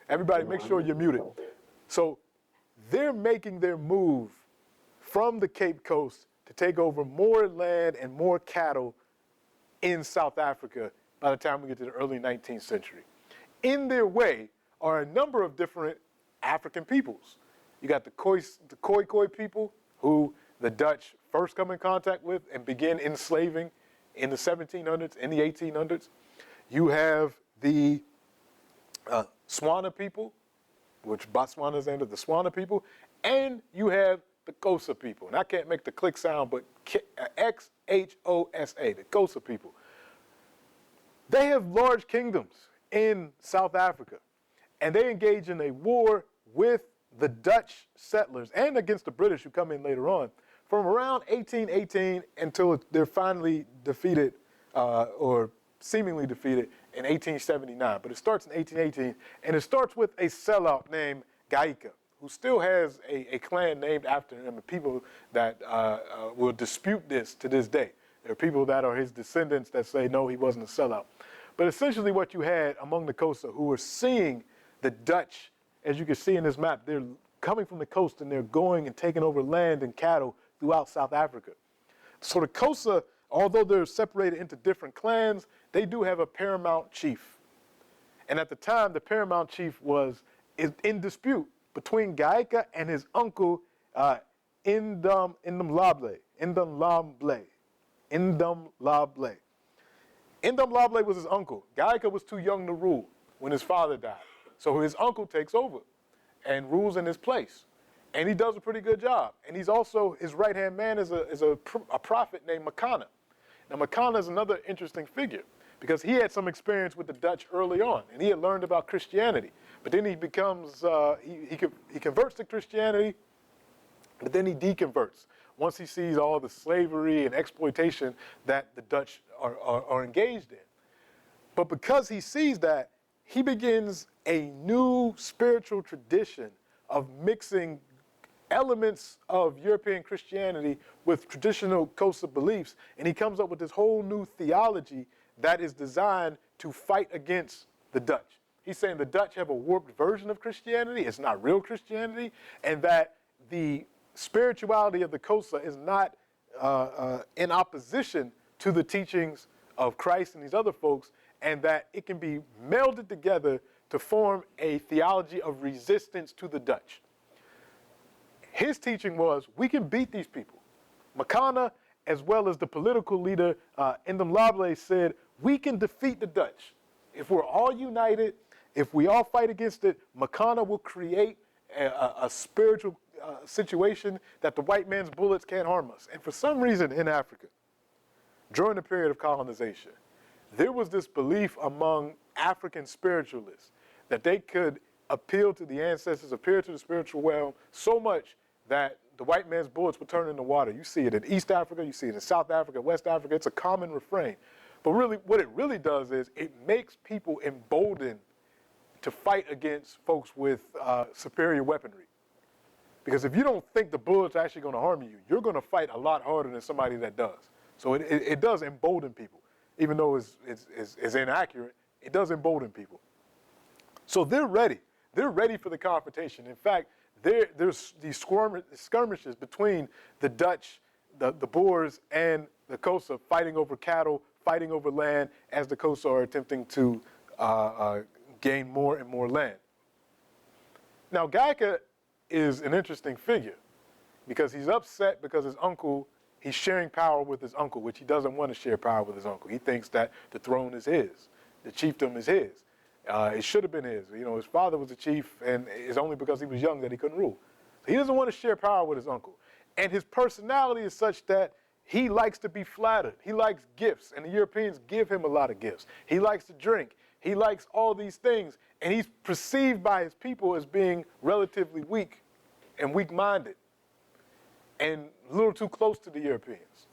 Everybody, make sure you're muted. So they're making their move from the Cape Coast to take over more land and more cattle in South Africa by the time we get to the early 19th century. In their way are a number of different African peoples. You got the Khoi people, who the Dutch first come in contact with and begin enslaving in the 1700s, in the 1800s. You have the Swana people, which Botswana is under the Swana people, and you have the Xhosa people. And I can't make the click sound, but Xhosa, the Xhosa people. They have large kingdoms in South Africa, and they engage in a war with the Dutch settlers and against the British who come in later on from around 1818 until they're finally defeated or seemingly defeated in 1879. But it starts in 1818, and it starts with a sellout named Gaika, who still has a clan named after him, and people that will dispute this to this day. There are people that are his descendants that say, no, he wasn't a sellout. But essentially what you had among the Xhosa, who were seeing the Dutch, as you can see in this map, they're coming from the coast and they're going and taking over land and cattle throughout South Africa. So the Xhosa, although they're separated into different clans, they do have a paramount chief. And at the time, the paramount chief is in dispute between Gaika and his uncle, Ndumlable. Ndumlable was his uncle. Gaika was too young to rule when his father died. So his uncle takes over and rules in his place. And he does a pretty good job. And he's also, his right-hand man is a prophet named Makana. Now, Makana is another interesting figure because he had some experience with the Dutch early on, and he had learned about Christianity. But then he becomes, he converts to Christianity, but then he deconverts once he sees all the slavery and exploitation that the Dutch are engaged in. But because he sees that, he begins a new spiritual tradition of mixing elements of European Christianity with traditional Xhosa beliefs, and he comes up with this whole new theology that is designed to fight against the Dutch. He's saying the Dutch have a warped version of Christianity, it's not real Christianity, and that the spirituality of the Xhosa is not in opposition to the teachings of Christ and these other folks, and that it can be melded together to form a theology of resistance to the Dutch. His teaching was, we can beat these people. Makana, as well as the political leader Ndamlable, said, we can defeat the Dutch. If we're all united, if we all fight against it, Makana will create a spiritual situation that the white man's bullets can't harm us. And for some reason in Africa, during the period of colonization, there was this belief among African spiritualists that they could appeal to the ancestors, appeal to the spiritual realm so much that the white man's bullets would turn into water. You see it in East Africa, you see it in South Africa, West Africa. It's a common refrain. But really, what it really does is it makes people emboldened to fight against folks with superior weaponry. Because if you don't think the bullet's actually going to harm you, you're going to fight a lot harder than somebody that does. So it does embolden people. Even though it's inaccurate, it does embolden people. So they're ready. They're ready for the confrontation. In fact, there's these skirmishes between the Dutch, the Boers, and the Xhosa fighting over cattle, fighting over land, as the Xhosa are attempting to gain more and more land. Now, Gaika is an interesting figure because he's upset because his uncle, he's sharing power with his uncle, which he doesn't want to share power with his uncle. He thinks that the throne is his, the chiefdom is his. It should have been his. You know, his father was a chief, and it's only because he was young that he couldn't rule. So he doesn't want to share power with his uncle. And his personality is such that he likes to be flattered. He likes gifts, and the Europeans give him a lot of gifts. He likes to drink. He likes all these things, and he's perceived by his people as being relatively weak and weak-minded and a little too close to the Europeans.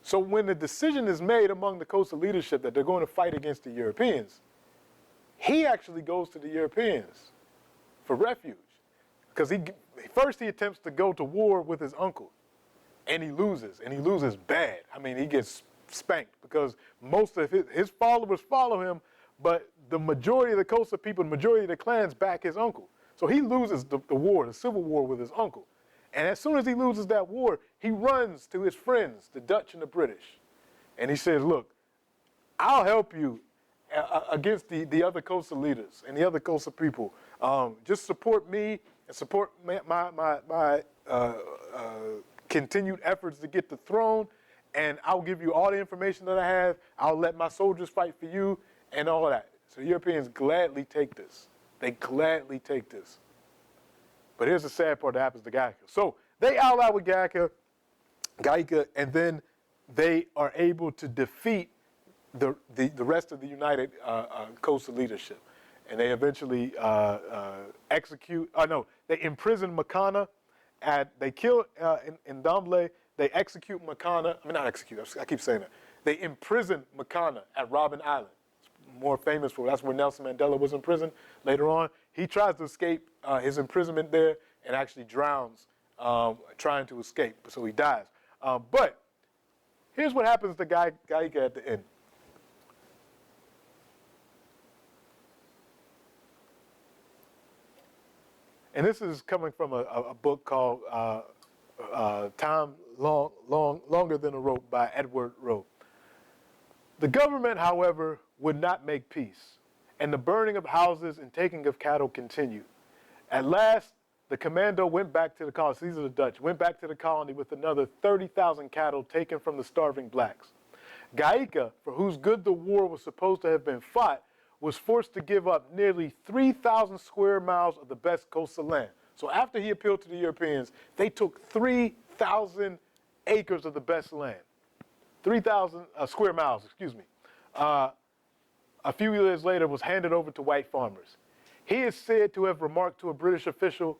So when the decision is made among the Xhosa leadership that they're going to fight against the Europeans, he actually goes to the Europeans for refuge. Because first he attempts to go to war with his uncle, and he loses bad. I mean, he gets spanked because most of his followers follow him, but the majority of the Xhosa people, the majority of the clans back his uncle. So he loses the war, the civil war with his uncle. And as soon as he loses that war, he runs to his friends, the Dutch and the British. And he says, look, I'll help you against the other Xhosa leaders and the other Xhosa people. Just support me and support my continued efforts to get the throne, and I'll give you all the information that I have. I'll let my soldiers fight for you and all that. So the Europeans gladly take this. They gladly take this. But here's the sad part that happens to Gaika. So they ally with Gaika, and then they are able to defeat the rest of the United Xhosa leadership. And they eventually they imprison Makana. They kill Ndamble. They execute Makana. I mean, not execute. I keep saying that. They imprison Makana at Robben Island. It's more famous for that's where Nelson Mandela was imprisoned later on. He tries to escape his imprisonment there and actually drowns trying to escape. So he dies. But here's what happens to Gaika at the end. And this is coming from a book called Time Longer Than a Rope by Edward Rope. The government, however, would not make peace, and the burning of houses and taking of cattle continued. At last, the commando went back to the colony, these are the Dutch, went back to the colony with another 30,000 cattle taken from the starving blacks. Gaika, for whose good the war was supposed to have been fought, was forced to give up nearly 3,000 square miles of the best Xhosa land. So after he appealed to the Europeans, they took 3,000 acres of the best land. 3,000 square miles, excuse me, a few years later was handed over to white farmers. He is said to have remarked to a British official,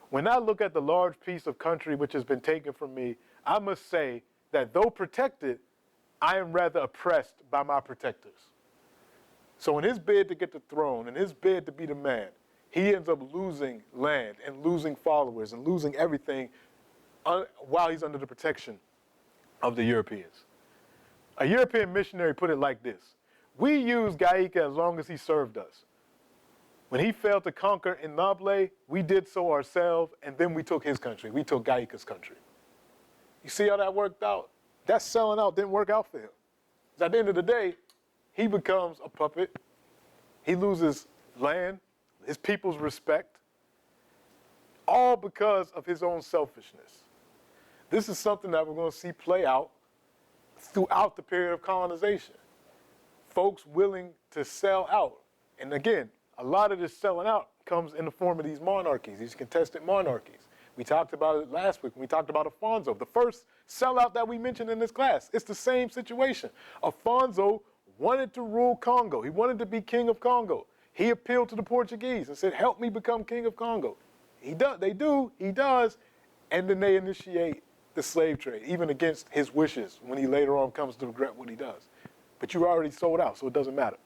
"When I look at the large piece of country which has been taken from me, I must say that though protected, I am rather oppressed by my protectors." So in his bid to get the throne, in his bid to be the man, he ends up losing land and losing followers and losing everything while he's under the protection of the Europeans. A European missionary put it like this: "We used Gaika as long as he served us. When he failed to conquer in Nablé, we did so ourselves, and then we took his country. We took Gaika's country." You see how that worked out? That selling out didn't work out for him. 'Cause at the end of the day, he becomes a puppet. He loses land, his people's respect, all because of his own selfishness. This is something that we're going to see play out throughout the period of colonization. Folks willing to sell out. And again, a lot of this selling out comes in the form of these monarchies, these contested monarchies. We talked about it last week when we talked about Afonso, the first sellout that we mentioned in this class. It's the same situation. Afonso wanted to rule Congo. He wanted to be king of Congo. He appealed to the Portuguese and said, "Help me become king of Congo." He does, and then they initiate the slave trade, even against his wishes when he later on comes to regret what he does. But you already sold out, so it doesn't matter.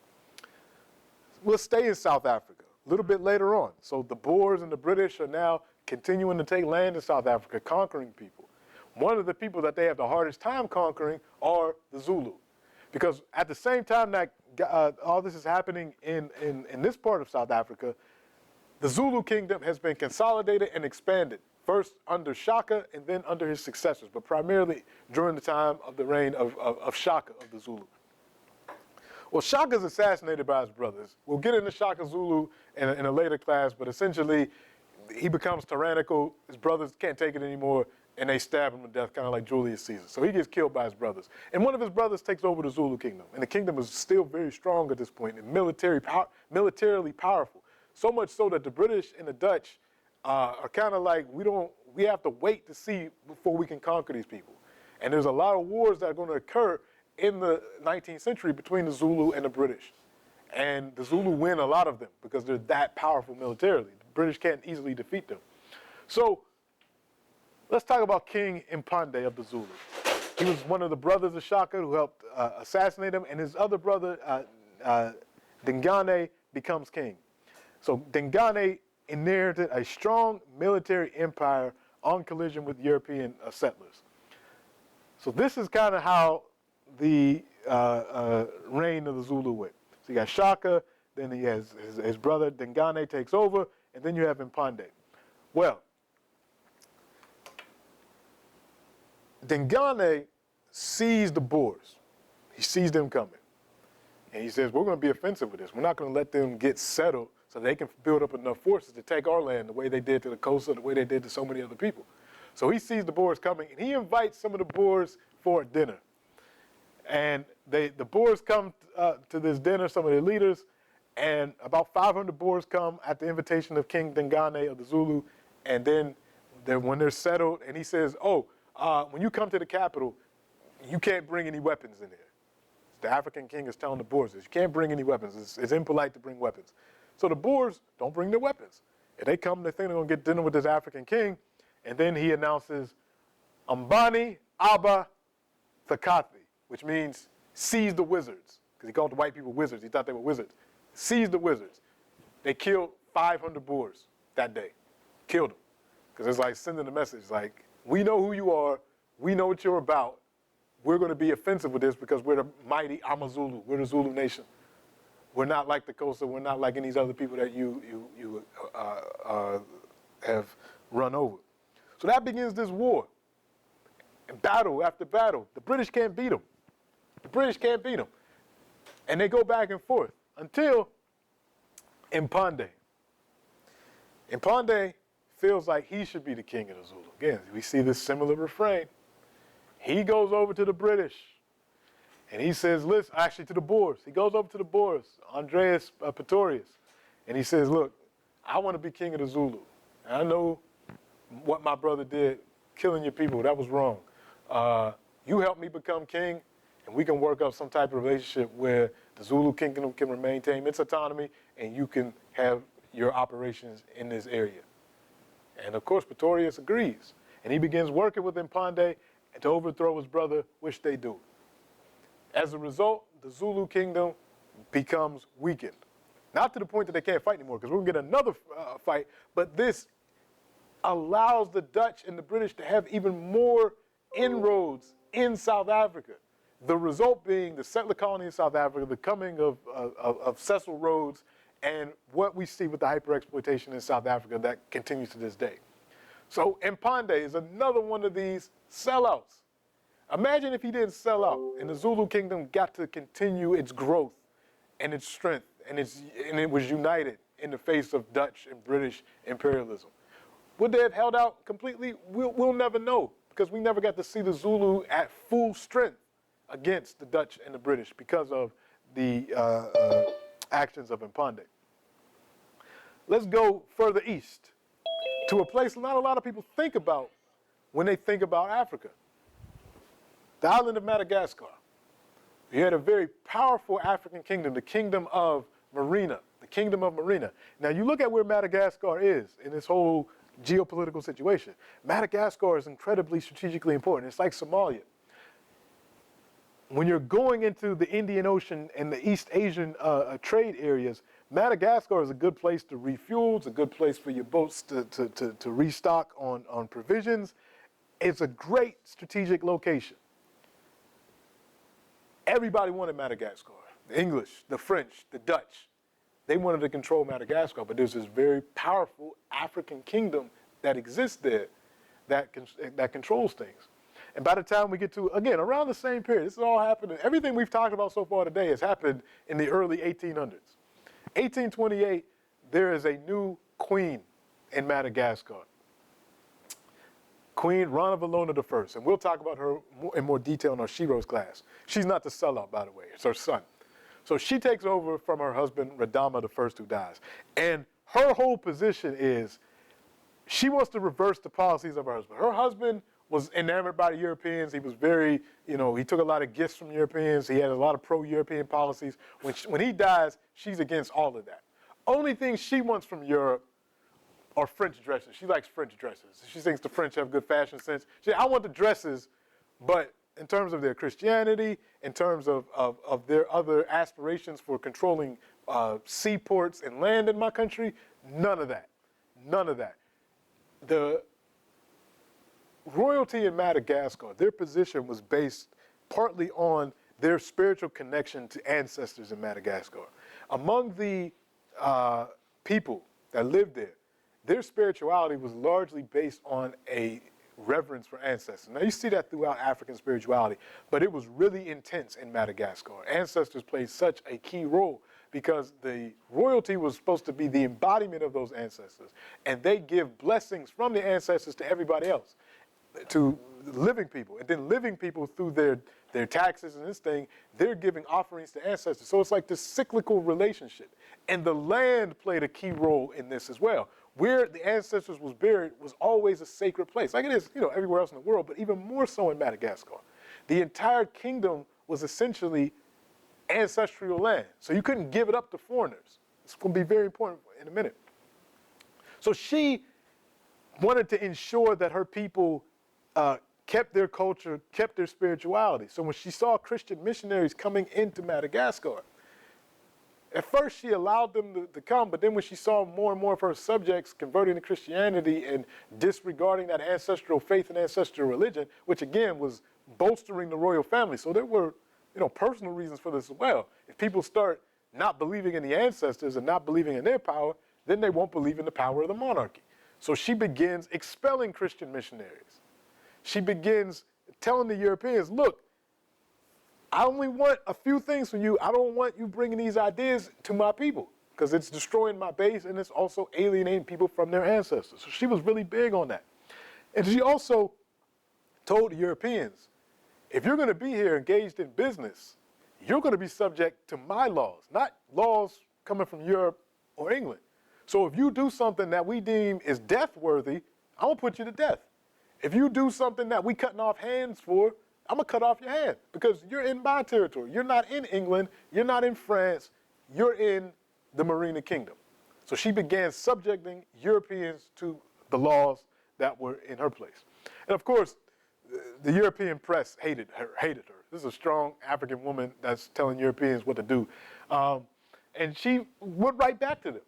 We'll stay in South Africa a little bit later on. So the Boers and the British are now continuing to take land in South Africa, conquering people. One of the people that they have the hardest time conquering are the Zulu. Because at the same time that all this is happening in this part of South Africa, the Zulu kingdom has been consolidated and expanded, first under Shaka and then under his successors, but primarily during the time of the reign of Shaka of the Zulu. Well, Shaka's assassinated by his brothers. We'll get into Shaka Zulu in a later class, but essentially he becomes tyrannical. His brothers can't take it anymore, and they stab him to death, kind of like Julius Caesar. So he gets killed by his brothers. And one of his brothers takes over the Zulu kingdom, and the kingdom is still very strong at this point and militarily powerful. So much so that the British and the Dutch are kind of like, we have to wait to see before we can conquer these people. And there's a lot of wars that are going to occur in the 19th century between the Zulu and the British. And the Zulu win a lot of them because they're that powerful militarily. The British can't easily defeat them. So let's talk about King Mpande of the Zulu. He was one of the brothers of Shaka who helped assassinate him, and his other brother, Dingane, becomes king. So Dingane inherited a strong military empire on collision with European settlers. So this is kind of how the reign of the Zulu went. So you got Shaka, then he has his brother Dingane takes over, and then you have Mpande. Well, Dingane sees the Boers. He sees them coming. And he says, we're going to be offensive with this. We're not going to let them get settled so they can build up enough forces to take our land the way they did to the Xhosa, the way they did to so many other people. So he sees the Boers coming, and he invites some of the Boers for a dinner. And the Boers come to this dinner, some of their leaders, and about 500 Boers come at the invitation of King Dingane of the Zulu. And then when they're settled, and he says, when you come to the capital, you can't bring any weapons in here. The African king is telling the Boers this. You can't bring any weapons. It's impolite to bring weapons. So the Boers don't bring their weapons. If they come, they think they're going to get dinner with this African king. And then he announces, Ambani Aba Thakathi, which means seize the wizards. Because he called the white people wizards. He thought they were wizards. Seize the wizards. They killed 500 Boers that day. Killed them. Because it's like sending a message like, we know who you are. We know what you're about. We're going to be offensive with this because we're the mighty Amazulu. We're the Zulu nation. We're not like the Xhosa. We're not like any of these other people that you have run over. So that begins this war. And battle after battle. The British can't beat them. The British can't beat them. And they go back and forth until Mpande. Mpande feels like he should be the king of the Zulu. Again, we see this similar refrain. He goes over to the British and he says, listen, actually to the Boers. He goes over to the Boers, Andreas Pretorius, and he says, look, I want to be king of the Zulu. And I know what my brother did, killing your people, that was wrong. You helped me become king, and we can work up some type of relationship where the Zulu kingdom can maintain its autonomy and you can have your operations in this area. And of course, Pretorius agrees. And he begins working with Mpande to overthrow his brother, which they do. As a result, the Zulu kingdom becomes weakened. Not to the point that they can't fight anymore, because we're going to get another fight, but this allows the Dutch and the British to have even more inroads in South Africa. The result being the settler colony in South Africa, the coming of Cecil Rhodes, and what we see with the hyper-exploitation in South Africa that continues to this day. So Mpande is another one of these sellouts. Imagine if he didn't sell out and the Zulu kingdom got to continue its growth and its strength and it was united in the face of Dutch and British imperialism. Would they have held out completely? We'll never know, because we never got to see the Zulu at full strength against the Dutch and the British because of the actions of Mpande. Let's go further east to a place not a lot of people think about when they think about Africa. The island of Madagascar. You had a very powerful African kingdom, the kingdom of Marina, the kingdom of Marina. Now you look at where Madagascar is in this whole geopolitical situation. Madagascar is incredibly strategically important. It's like Somalia. When you're going into the Indian Ocean and the East Asian trade areas, Madagascar is a good place to refuel. It's a good place for your boats to restock on provisions. It's a great strategic location. Everybody wanted Madagascar. The English, the French, the Dutch. They wanted to control Madagascar, but there's this very powerful African kingdom that exists there that controls things. And by the time we get to, again, around the same period, this is all happening. Everything we've talked about so far today has happened in the early 1800s. 1828, there is a new queen in Madagascar. Queen Rana Valona I, and we'll talk about her in more detail in our Shiro's class. She's not the sellout, by the way, it's her son. So she takes over from her husband, Radama I, who dies. And her whole position is she wants to reverse the policies of her husband. Her husband was enamored by the Europeans. He was very, he took a lot of gifts from Europeans. He had a lot of pro-European policies. When he dies, she's against all of that. Only thing she wants from Europe are French dresses. She likes French dresses. She thinks the French have good fashion sense. She said, I want the dresses, but in terms of their Christianity, in terms of their other aspirations for controlling seaports and land in my country, none of that. None of that. The royalty in Madagascar, their position was based partly on their spiritual connection to ancestors in Madagascar. Among the people that lived there, their spirituality was largely based on a reverence for ancestors. Now you see that throughout African spirituality, but it was really intense in Madagascar. Ancestors played such a key role because the royalty was supposed to be the embodiment of those ancestors, and they give blessings from the ancestors to everybody else, to living people. And then living people, through their taxes and this thing, they're giving offerings to ancestors. So it's like this cyclical relationship. And the land played a key role in this as well. Where the ancestors was buried was always a sacred place, like it is, everywhere else in the world, but even more so in Madagascar. The entire kingdom was essentially ancestral land, so you couldn't give it up to foreigners. It's going to be very important in a minute. So she wanted to ensure that her people kept their culture, kept their spirituality. So when she saw Christian missionaries coming into Madagascar, at first she allowed them to come, but then when she saw more and more of her subjects converting to Christianity and disregarding that ancestral faith and ancestral religion, which again was bolstering the royal family. So there were, personal reasons for this as well. If people start not believing in the ancestors and not believing in their power, then they won't believe in the power of the monarchy. So she begins expelling Christian missionaries. She begins telling the Europeans, look, I only want a few things from you. I don't want you bringing these ideas to my people because it's destroying my base and it's also alienating people from their ancestors. So she was really big on that. And she also told the Europeans, if you're going to be here engaged in business, you're going to be subject to my laws, not laws coming from Europe or England. So if you do something that we deem is death worthy, I'm going to put you to death. If you do something that we cutting off hands for, I'm going to cut off your hand because you're in my territory. You're not in England. You're not in France. You're in the Marina Kingdom. So she began subjecting Europeans to the laws that were in her place. And of course, the European press hated her. This is a strong African woman that's telling Europeans what to do. And she went right back to them.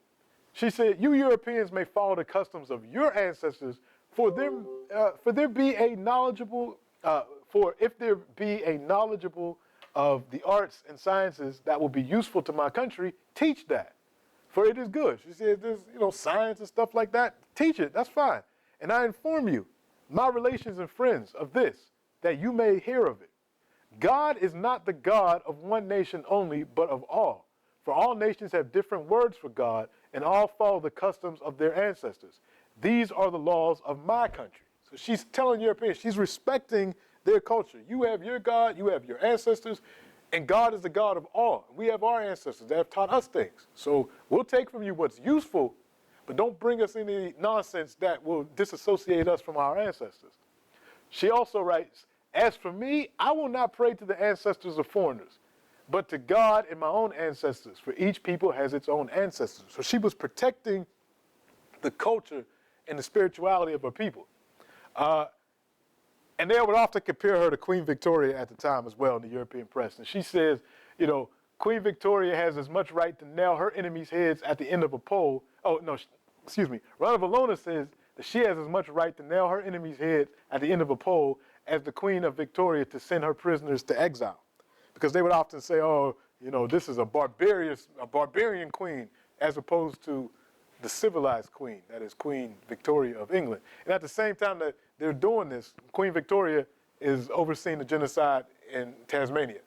She said, you Europeans may follow the customs of your ancestors, for if there be a knowledgeable of the arts and sciences that will be useful to my country, teach that. For it is good. She said, there's, science and stuff like that. Teach it, that's fine. And I inform you, my relations and friends, of this, that you may hear of it. God is not the God of one nation only, but of all. For all nations have different words for God, and all follow the customs of their ancestors. These are the laws of my country. So she's telling Europeans, she's respecting their culture. You have your God, you have your ancestors, and God is the God of all. We have our ancestors that have taught us things. So we'll take from you what's useful, but don't bring us any nonsense that will disassociate us from our ancestors. She also writes, as for me, I will not pray to the ancestors of foreigners, but to God and my own ancestors, for each people has its own ancestors. So she was protecting the culture and the spirituality of her people. And they would often compare her to Queen Victoria at the time as well in the European press. And she says, Queen Victoria has as much right to nail her enemies' heads at the end of a pole. Oh, no, excuse me. Rana Valona says that she has as much right to nail her enemies' heads at the end of a pole as the Queen of Victoria to send her prisoners to exile. Because they would often say, this is a barbarian queen, as opposed to the civilized queen, that is Queen Victoria of England. And at the same time that they're doing this, Queen Victoria is overseeing the genocide in Tasmania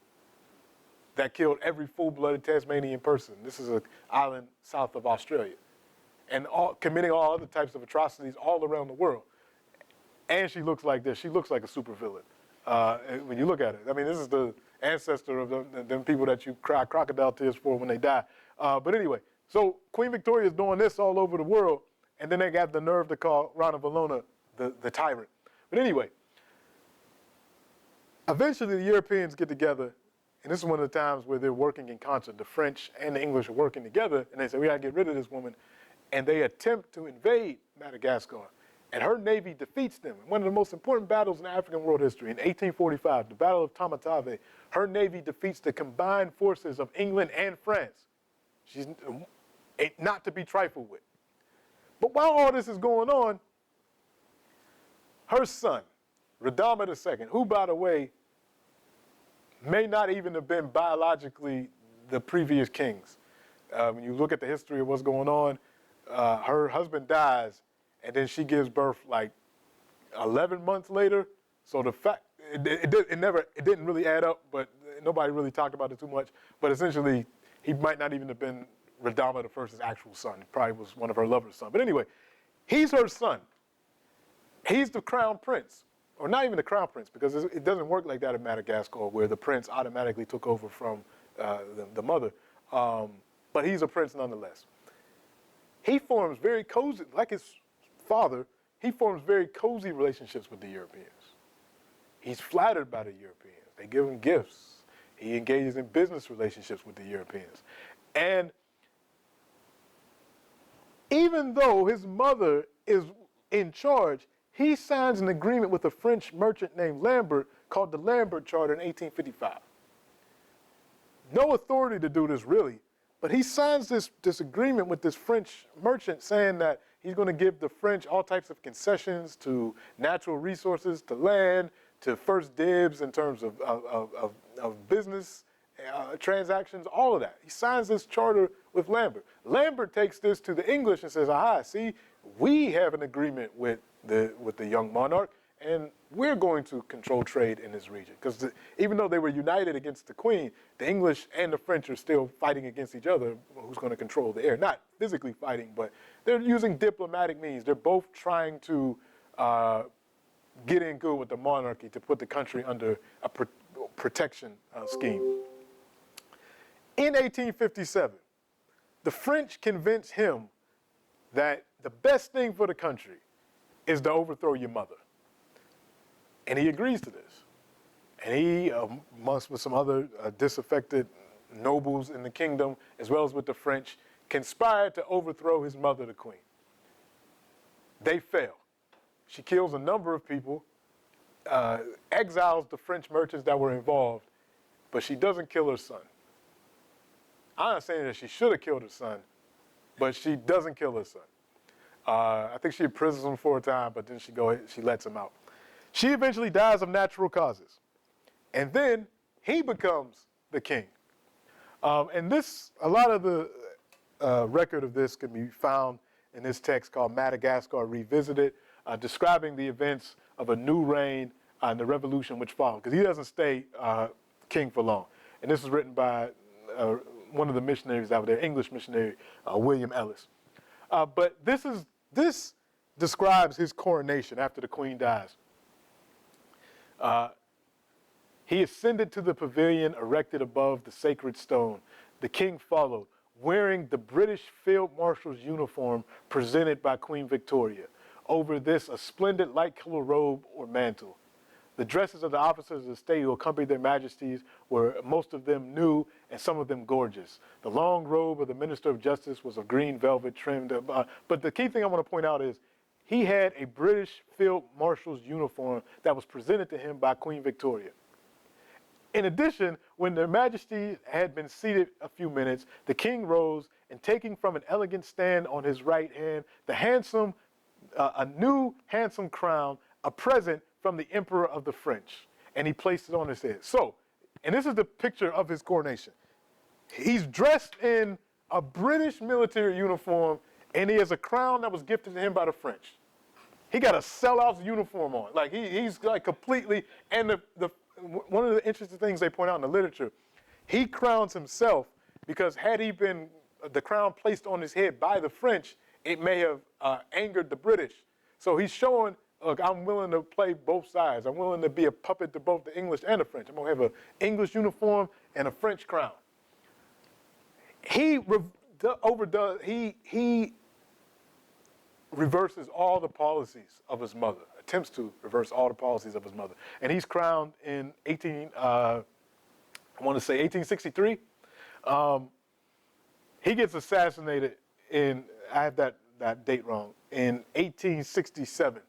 that killed every full-blooded Tasmanian person. This is an island south of Australia. And committing all other types of atrocities all around the world. And she looks like this. She looks like a supervillain when you look at it. I mean, this is the ancestor of them people that you cry crocodile tears for when they die. But anyway, so Queen Victoria is doing this all over the world, and then they got the nerve to call Rana Valona the tyrant. But anyway, eventually the Europeans get together, and this is one of the times where they're working in concert. The French and the English are working together, and they say, we got to get rid of this woman. And they attempt to invade Madagascar, and her navy defeats them. One of the most important battles in African world history, in 1845, the Battle of Tamatave, her navy defeats the combined forces of England and France. She's not to be trifled with. But while all this is going on, her son, Radama II, who, by the way, may not even have been biologically the previous kings. When you look at the history of what's going on, her husband dies, and then she gives birth like 11 months later. So the fact, it didn't really add up, but nobody really talked about it too much. But essentially, he might not even have been Radama I's actual son. He probably was one of her lover's son. But anyway, he's her son. He's the crown prince, or not even the crown prince, because it doesn't work like that in Madagascar, where the prince automatically took over from the mother. But he's a prince nonetheless. He forms very cozy, like his father, he forms very cozy relationships with the Europeans. He's flattered by the Europeans. They give him gifts. He engages in business relationships with the Europeans. And even though his mother is in charge, he signs an agreement with a French merchant named Lambert called the Lambert Charter in 1855. No authority to do this, really. But he signs this agreement with this French merchant saying that he's going to give the French all types of concessions to natural resources, to land, to first dibs in terms of business transactions, all of that. He signs this charter with Lambert. Lambert takes this to the English and says, aha, see, we have an agreement with the young monarch, and we're going to control trade in this region. Because even though they were united against the Queen, the English and the French are still fighting against each other, who's going to control the air. Not physically fighting, but they're using diplomatic means. They're both trying to get in good with the monarchy to put the country under a protection scheme. In 1857, the French convince him that the best thing for the country is to overthrow your mother. And he agrees to this. And he, amongst with some other disaffected nobles in the kingdom, as well as with the French, conspired to overthrow his mother, the queen. They fail. She kills a number of people, exiles the French merchants that were involved, but she doesn't kill her son. I'm not saying that she should have killed her son, but she doesn't kill her son. I think she imprisons him for a time, but then she lets him out. She eventually dies of natural causes. And then he becomes the king. And a lot of the record of this can be found in this text called Madagascar Revisited, describing the events of a new reign and the revolution which followed, because he doesn't stay king for long. And this is written by one of the missionaries out there, English missionary, William Ellis. But this describes his coronation after the queen dies. He ascended to the pavilion erected above the sacred stone. The king followed, wearing the British Field Marshal's uniform presented by Queen Victoria. Over this, a splendid light-colored robe or mantle. The dresses of the officers of the state who accompanied their majesties were most of them new and some of them gorgeous. The long robe of the Minister of Justice was of green velvet trimmed. But the key thing I want to point out is he had a British Field Marshal's uniform that was presented to him by Queen Victoria. In addition, when their majesty had been seated a few minutes, the king rose and taking from an elegant stand on his right hand, a new handsome crown, a present from the emperor of the French, and he placed it on his head. So, and this is the picture of his coronation. He's dressed in a British military uniform, and he has a crown that was gifted to him by the French. He got a sellout's uniform on. Like he's like completely, and one of the interesting things they point out in the literature, he crowns himself because had he been the crown placed on his head by the French, it may have angered the British. So he's showing, look, I'm willing to play both sides. I'm willing to be a puppet to both the English and the French. I'm going to have an English uniform and a French crown. He reverses all the policies of his mother, attempts to reverse all the policies of his mother. And he's crowned in 1863. He gets assassinated I have that date wrong, in 1867.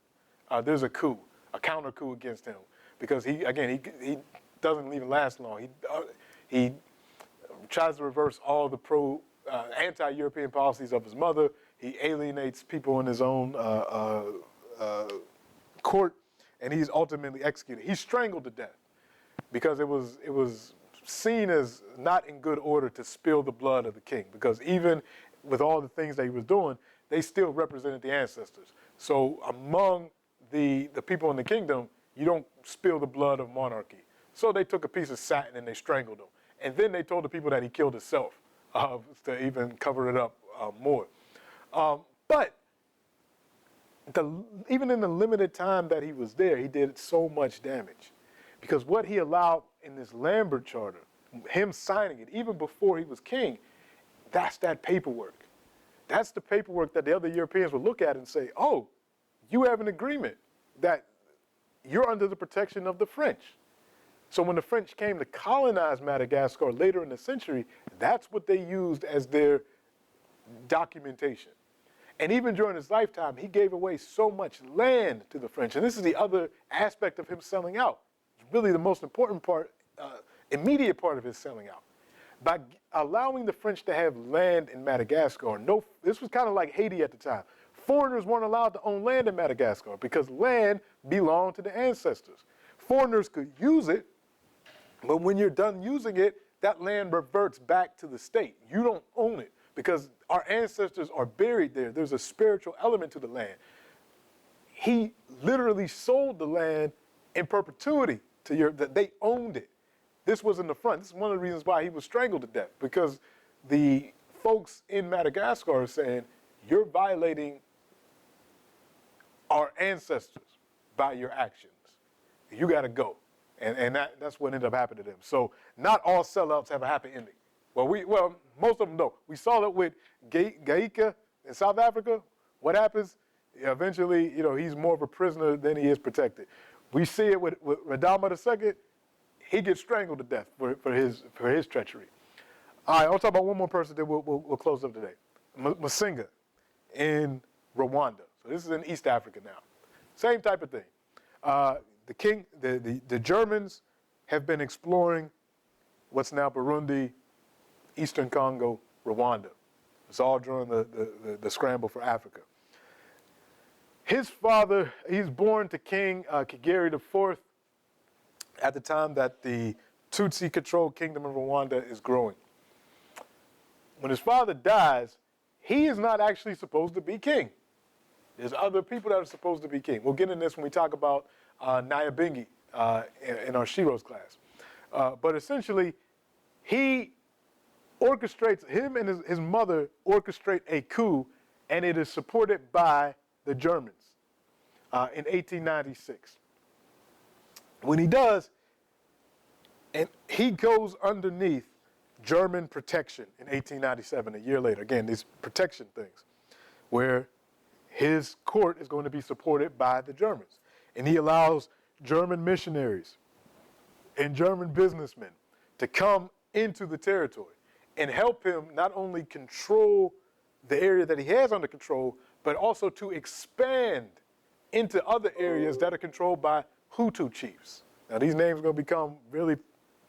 There's a counter coup against him because he doesn't even last long. He tries to reverse all the anti-European policies of his mother. He alienates people in his own court, and he's ultimately executed. He's strangled to death because it was seen as not in good order to spill the blood of the king, because even with all the things that he was doing, they still represented the ancestors. So among the people in the kingdom, you don't spill the blood of monarchy. So they took a piece of satin and they strangled him. And then they told the people that he killed himself to even cover it up more. But even in the limited time that he was there, he did so much damage. Because what he allowed in this Lambert Charter, him signing it, even before he was king, that's that paperwork. That's the paperwork that the other Europeans would look at and say, oh, you have an agreement that you're under the protection of the French. So when the French came to colonize Madagascar later in the century, that's what they used as their documentation. And even during his lifetime, he gave away so much land to the French. And this is the other aspect of him selling out. It's really the most important part, immediate part of his selling out. By allowing the French to have land in Madagascar, this was kind of like Haiti at the time. Foreigners weren't allowed to own land in Madagascar because land belonged to the ancestors. Foreigners could use it, but when you're done using it, that land reverts back to the state. You don't own it because our ancestors are buried there. There's a spiritual element to the land. He literally sold the land in perpetuity to Europe, that they owned it. This was in the front. This is one of the reasons why he was strangled to death, because the folks in Madagascar are saying, you're violating our ancestors by your actions. You got to go. And that's what ended up happening to them. So not all sellouts have a happy ending. Well, most of them don't. We saw that with Gaika in South Africa. What happens? Eventually, he's more of a prisoner than he is protected. We see it with Radama II. he gets strangled to death for his treachery. All right, I'll talk about one more person that we'll close up today. Masinga in Rwanda. So this is in East Africa now. Same type of thing. The Germans have been exploring what's now Burundi, Eastern Congo, Rwanda. It's all during the scramble for Africa. His father, he's born to King Kigeri IV at the time that the Tutsi-controlled kingdom of Rwanda is growing. When his father dies, he is not actually supposed to be king. There's other people that are supposed to be king. We'll get into this when we talk about Nyabingi in our Shiro's class. But essentially, he orchestrates, him and his mother orchestrate a coup, and it is supported by the Germans in 1896. When he does, and he goes underneath German protection in 1897, a year later. Again, these protection things, where his court is going to be supported by the Germans. And he allows German missionaries and German businessmen to come into the territory and help him not only control the area that he has under control, but also to expand into other areas that are controlled by Hutu chiefs. Now, these names are going to become really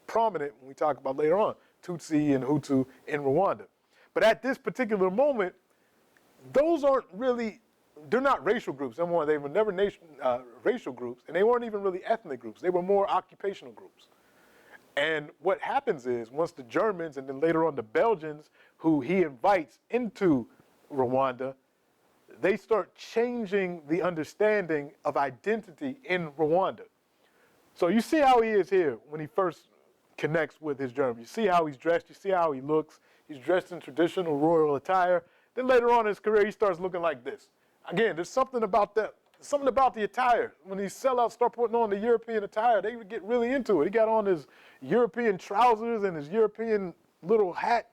prominent when we talk about later on, Tutsi and Hutu in Rwanda. But at this particular moment, those aren't really, they're not racial groups. Number one, they were never racial groups, and they weren't even really ethnic groups. They were more occupational groups. And what happens is, once the Germans and then later on the Belgians, who he invites into Rwanda, they start changing the understanding of identity in Rwanda. So you see how he is here when he first connects with his German. You see how he's dressed. You see how he looks. He's dressed in traditional royal attire. Then later on in his career, he starts looking like this. Again, there's something about that. Something about the attire. When these sellouts start putting on the European attire, they would get really into it. He got on his European trousers and his European little hat.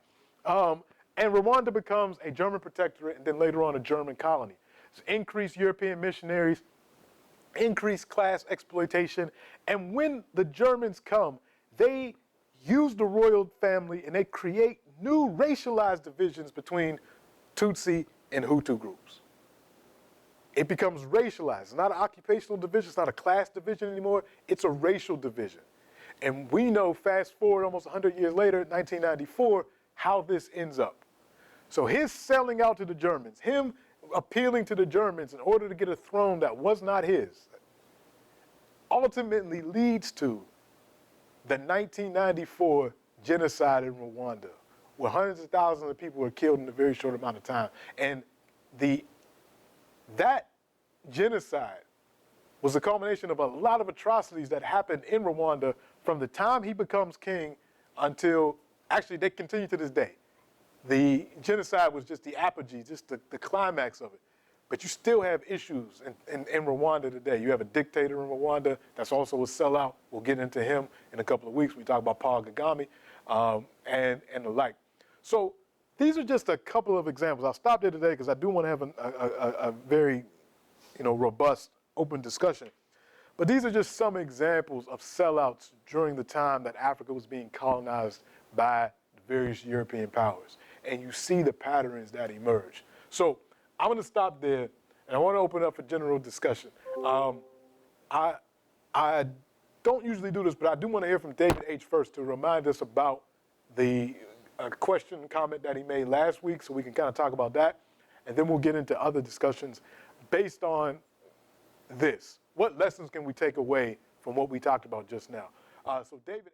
And Rwanda becomes a German protectorate and then later on a German colony. So increased European missionaries, increased class exploitation. And when the Germans come, they use the royal family and they create new racialized divisions between Tutsi and Hutu groups. It becomes racialized. It's not an occupational division. It's not a class division anymore. It's a racial division. And we know, fast forward almost 100 years later, 1994, how this ends up. So his selling out to the Germans, him appealing to the Germans in order to get a throne that was not his, ultimately leads to the 1994 genocide in Rwanda, where hundreds of thousands of people were killed in a very short amount of time. And that genocide was a culmination of a lot of atrocities that happened in Rwanda from the time he becomes king until, actually they continue to this day. The genocide was just the apogee, just the climax of it. But you still have issues in Rwanda today. You have a dictator in Rwanda that's also a sellout. We'll get into him in a couple of weeks. We talk about Paul Kagame and the like. So these are just a couple of examples. I'll stop there today because I do want to have a very robust, open discussion. But these are just some examples of sellouts during the time that Africa was being colonized by the various European powers. And you see the patterns that emerge. So I'm going to stop there, and I want to open up for general discussion. I don't usually do this, but I do want to hear from David H. first to remind us about the question and comment that he made last week, so we can kind of talk about that. And then we'll get into other discussions based on this. What lessons can we take away from what we talked about just now? So David.